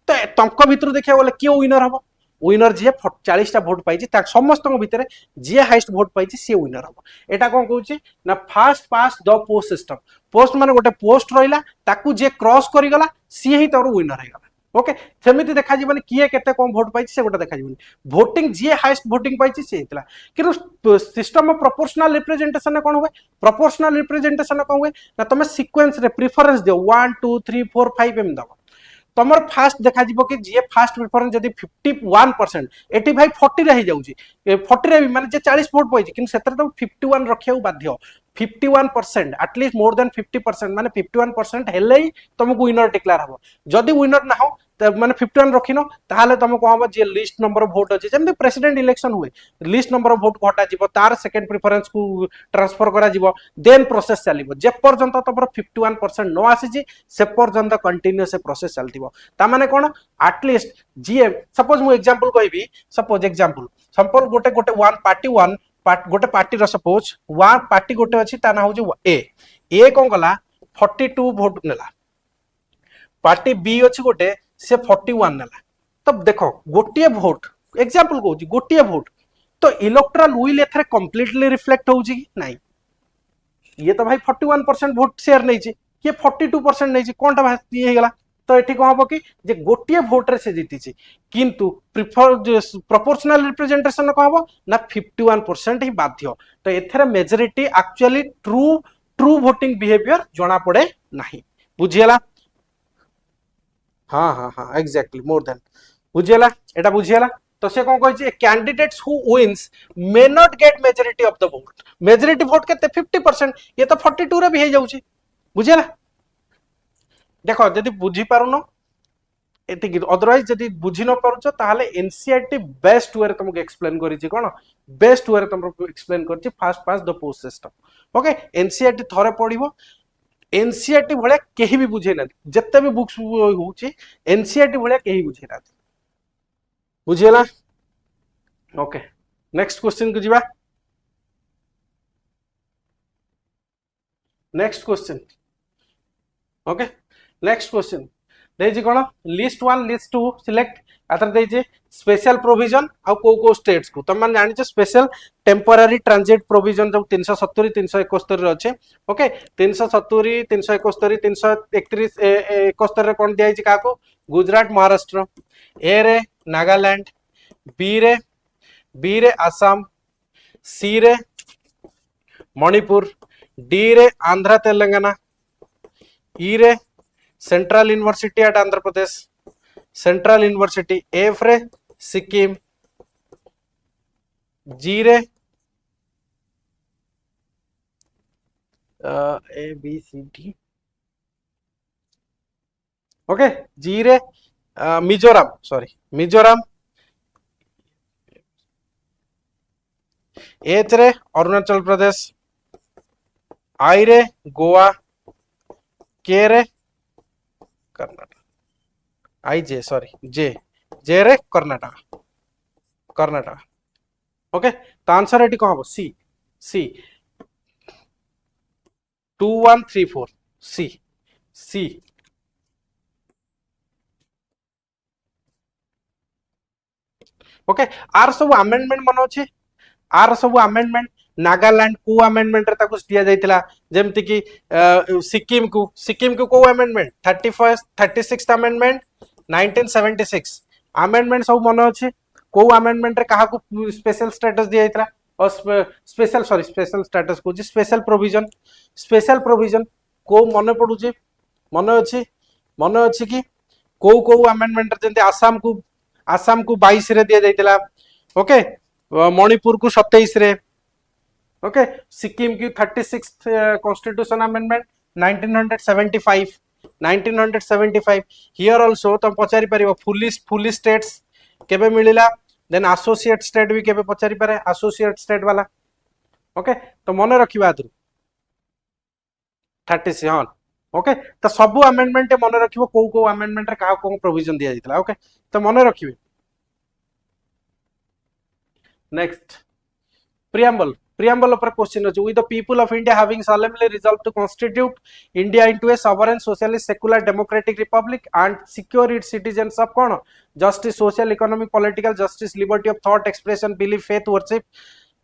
तो तंक भितर देखिया बोले कियो विनर हबो विनर जी 40टा वोट पाइछि ता समस्त भितर जी हाईएस्ट वोट पाइछि सी विनर हबो। एटा कोन कहूछि ना fast past the post system post माने गोटे पोस्ट रहिला ताकू जे क्रॉस करि गला सी ही तोर विनर हे गला ओके सेमिति देखा जीवनी किए केते कम वोट पाइछि से गोटा देखा जीवनी वोटिंग जी हाईएस्ट वोटिंग पाइछि से हितला किंतु सिस्टम ऑफ प्रोपोर्शनल रिप्रेजेंटेशन कोन हुए प्रोपोर्शनल रिप्रेजेंटेशन कोन हुए ना तुम सीक्वेंस रे प्रेफरेंस दियो 1 2 3 4 5 एम दबो तुमर फास्ट देखा जीवो कि जी फास्ट प्रेफरेंस जदी 51% एटी भाई 40 रही जाउची 40 रे माने जे 40 वोट पाइछि किंतु सेतरे तो 51 रखियाउ बाध्य 51% एटलीस्ट मोर देन 50% माने 51% हेले ही तुमको विनर डिक्लेयर हबो जदी विनर ना हो माने 51 रखिनो ताहाले तुम को हम जे लिस्ट नंबर ऑफ वोट अछि जेम प्रेसिडेंट इलेक्शन हुए लिस्ट नंबर ऑफ वोट घटा जीवो तार सेकंड प्रेफरेंस को ट्रांसफर करा जीवो देन प्रोसेस चलीबो जे पर्यंत तमर 51% न आसी जी से पर्यंत कंटिन्यूअस प्रोसेस चलतिबो ता माने कोन एटलीस्ट जी सपोज मु एग्जांपल कहबी सपोज एग्जांपल गोटे वन पार्टी गोटे पार्टी रो सपोज वन पार्टी गोटे अछि ता ना हो ए कोन गला 42 वोट नेला पार्टी बी अछि गोटे से 41 नेला तो देखो गोटे वोट एग्जांपल कहूँ गोटे वोट तो इलेक्टोरल विल एथरे कंप्लीटली रिफ्लेक्ट होउची कि नाही ये तो भाई 41% वोट शेयर नहीं छी ये 42% नहीं छी कोनटा भाई ये गला तो ये कौन हम कि जे गोटे भोट रे से जीती किंतु प्रिफर प्रोपोर्शनल रिप्रेजेंटेशन कौन हम ना 51% ही बाध्य तो एथरे majority actually true voting behaviour जना पड़े नहीं बुझीगला हाँ हाँ हाँ एक्जाक्टली मोर देन बुझीगला एटा बुझीगला तो से कौन कही candidates who wins may not gate majority of the vote majority vote के 50% ये तो 42 रे भी हो जाउची बुझीगला देख जदि बुझी पारुन एतिक अदरवाइज जदि बुझी न पारुछ ताहले एनसीईआरटी बेस्ट वे तुमको एक्सप्लेन करिछि कोन बेस्ट वे तुमको एक्सप्लेन करिछि first past the post system okay NCERT थरे पढिबो एनसीईआरटी भले केही भी बुझे ना जत्ते भी बुक्स होउछि एनसीईआरटी भले केही बुझे ना बुझियला ओके नेक्स्ट क्वेश्चन को जीवा next question okay next question देजी कोन लिस्ट 1 लिस्ट 2 सिलेक्ट आतर देजी स्पेशल प्रोविजन आ को स्टेट्स को तुम जानि छ स्पेशल टेम्पररी ट्रांजिट प्रोविजन जो 370 371 रे अछि ओके 370 371 331 71 रे कोन दिया छि का को गुजरात महाराष्ट्र ए रे नागालैंड बी रे आसाम सी रे मणिपुर डी रे आंध्र तेलंगाना ई रे central university at Andhra Pradesh central university F रे सिक्किम जी रे A B C D okay G रे मिजोरम सॉरी मिजोरम एच रे अरुणाचल प्रदेश आई रे गोवा के रे कर्नाटक आई जे सॉरी जे रे कर्नाटक कर्नाटक ओके तो आंसर एटी कौन हम सी सी 2134 सी सी ओके आर सब अमेंडमेंट मन अच्छे आर सब अमेंडमेंट नागालैंड को अमेंडमेंट रे ताको दिया जाइतिला जेमति कि सिक्किम को को अमेंडमेंट 36th अमेंडमेंट 1976 अमेंडमेंट सब मन अच्छे को अमेंडमेंट रे कहा को स्पेशल स्टेटस दिया जाइतिला और स्पेशल सॉरी स्पेशल स्टेटस को स्पेशल प्रोविजन को मन पडुचे मन अच्छी कि को अमेंडमेंट रे जेंति आसाम को 22 रे दिया जाइतिला ओके मणिपुर को 27 रे ओके सिक्किम की 36th constitution amendment 1975 here also तुम पचारि परिबो फुली स्टेट्स केबे मिलिला देन एसोसिएट स्टेट भी केबे पचारि पारे एसोसिएट स्टेट वाला ओके तो मन रखिबा आदु 36 हां ओके तो सब अमेंडमेंट मन रखिबो को अमेंडमेंट रे का को प्रोविजन दिया जितला ओके तो मन रखिबे नेक्स्ट preamble पर क्वेश्चन अछि with the people of India having solemnly resolved to constitute India into a sovereign socialist secular democratic republic and secure its citizens of cone justice social economic political justice liberty of thought expression belief faith worship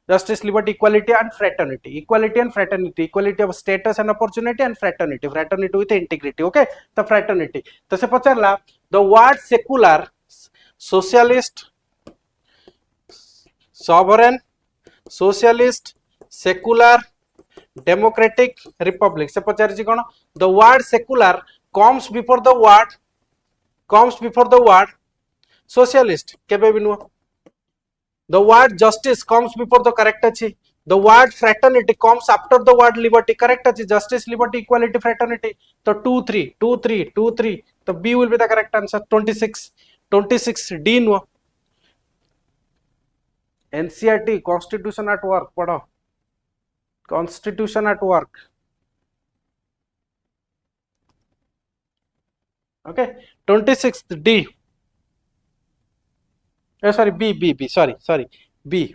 justice liberty equality and fraternity equality of status and opportunity and fraternity with integrity okay तो fraternity तो से पचारला the word secular socialist sovereign socialist secular democratic republic से पचार जी कोन the word secular comes before the word socialist केबे भी नुह the word justice comes before the correct अछि the word fraternity comes after the word liberty correct अछि justice liberty equality fraternity तो 2 3 तो B will be the correct answer 26 D नुह NCERT Constitution at Work पढ़ो Constitution at Work okay 26th D sorry B sorry B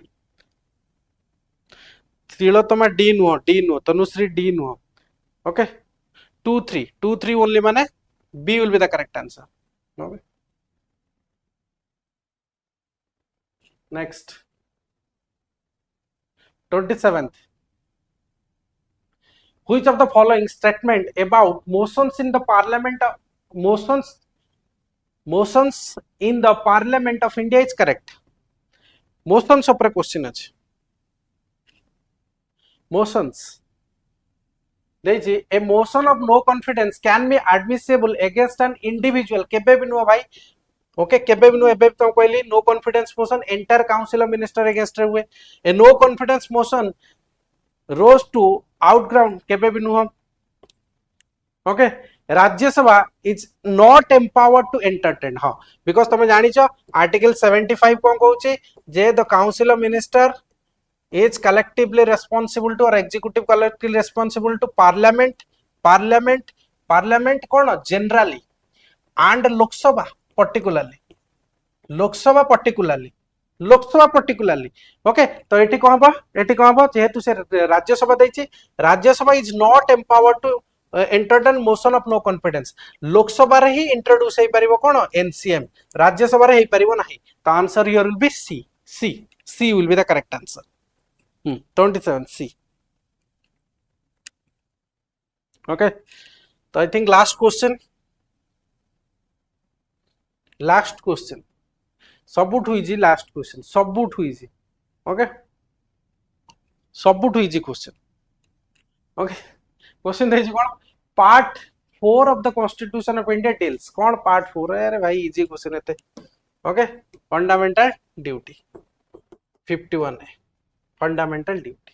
त्रिलोत्तमा D नुह Tanushree D नुह okay 2 3 only माने B will be the correct answer okay next 27th which of the following statement about motions in the parliament motions motions in the Parliament of India is correct. Motions upre question ଅଛି. Motions ଦେଇଛି a motion of no confidence can be admissible against an individual କେବେ ବି ନୁହ ଭାଇ. Okay केबे भी नु एबे तो कहली no confidence motion entire council of minister against रे हुए. A no confidence motion rose to आउटग्राउंड केबे भी नुह. Okay Rajya Sabha is not empowered to entertain. हाँ बिकॉज तुम जानी आर्टिकल 75 कौन कहूँ जे the council of minister is collectively responsible to or executive collectively responsible to parliament कौन generally and Lok Sabha particularly okay. तो ये कौन हम जेहेतु से राज्यसभा देछि Rajya Sabha is not empowered to entertain motion of no confidence. Lok Sabha रे ही इंट्रोड्यूस हे परिबो कोन एनसीएम राज्यसभा रे हे परिबो नाही. तो answer here will be C will be the correct answer. 27 C. Okay, so I think last question सबुठु इजी लास्ट क्वेश्चन सबुठु इजी. ओके सबुठु इजी क्वेश्चन. ओके क्वेश्चन देछि कोन part 4 of the constitution of India deals cone part 4 अरे भाई easy question एते. Okay fundamental duty 51 है fundamental duty.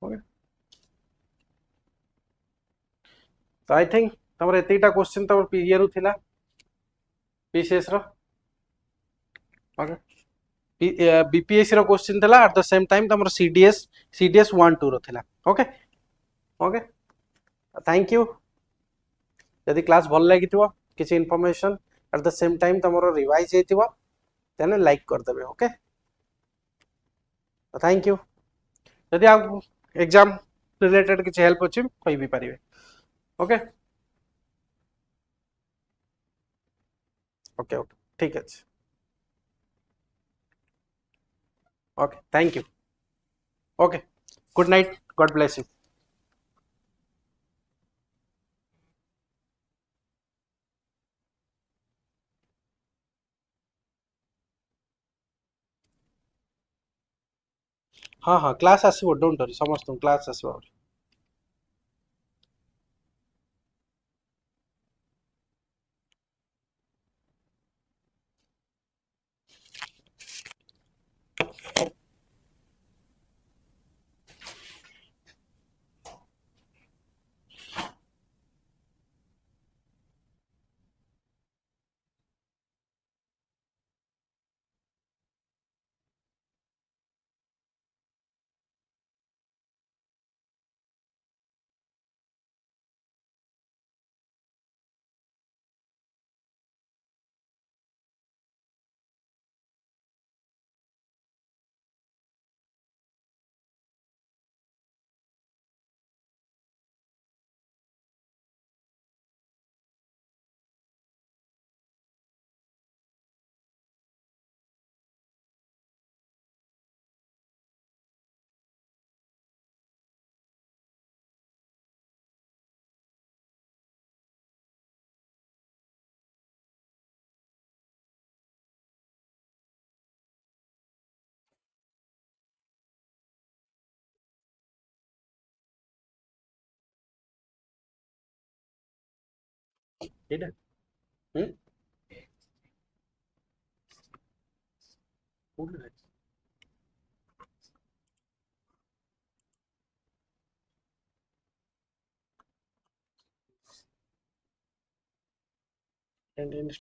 Okay तो I think तमर एतिटा क्वेश्चन तमर पीए रु थिला पीसीएस रो. ओके बीपीएससी रो क्वेश्चन थिला एट द सेम टाइम तमर सीडीएस 1 2 रो थिला. Okay okay thank you. यदि क्लास भल लागिथिबो किछि information at the same time तमर रिवाइज हेतिबो देन लाइक कर देबे. Okay thank you. यदि आप एग्जाम रिलेटेड किछि हेल्प अछि कहि भी परिबे. ओके ओके ओके ठीक अछि. Okay thank you. Okay good night God bless you. हाँ हाँ क्लास आसो डोंट वरी समस्त क्लास आसो. एटा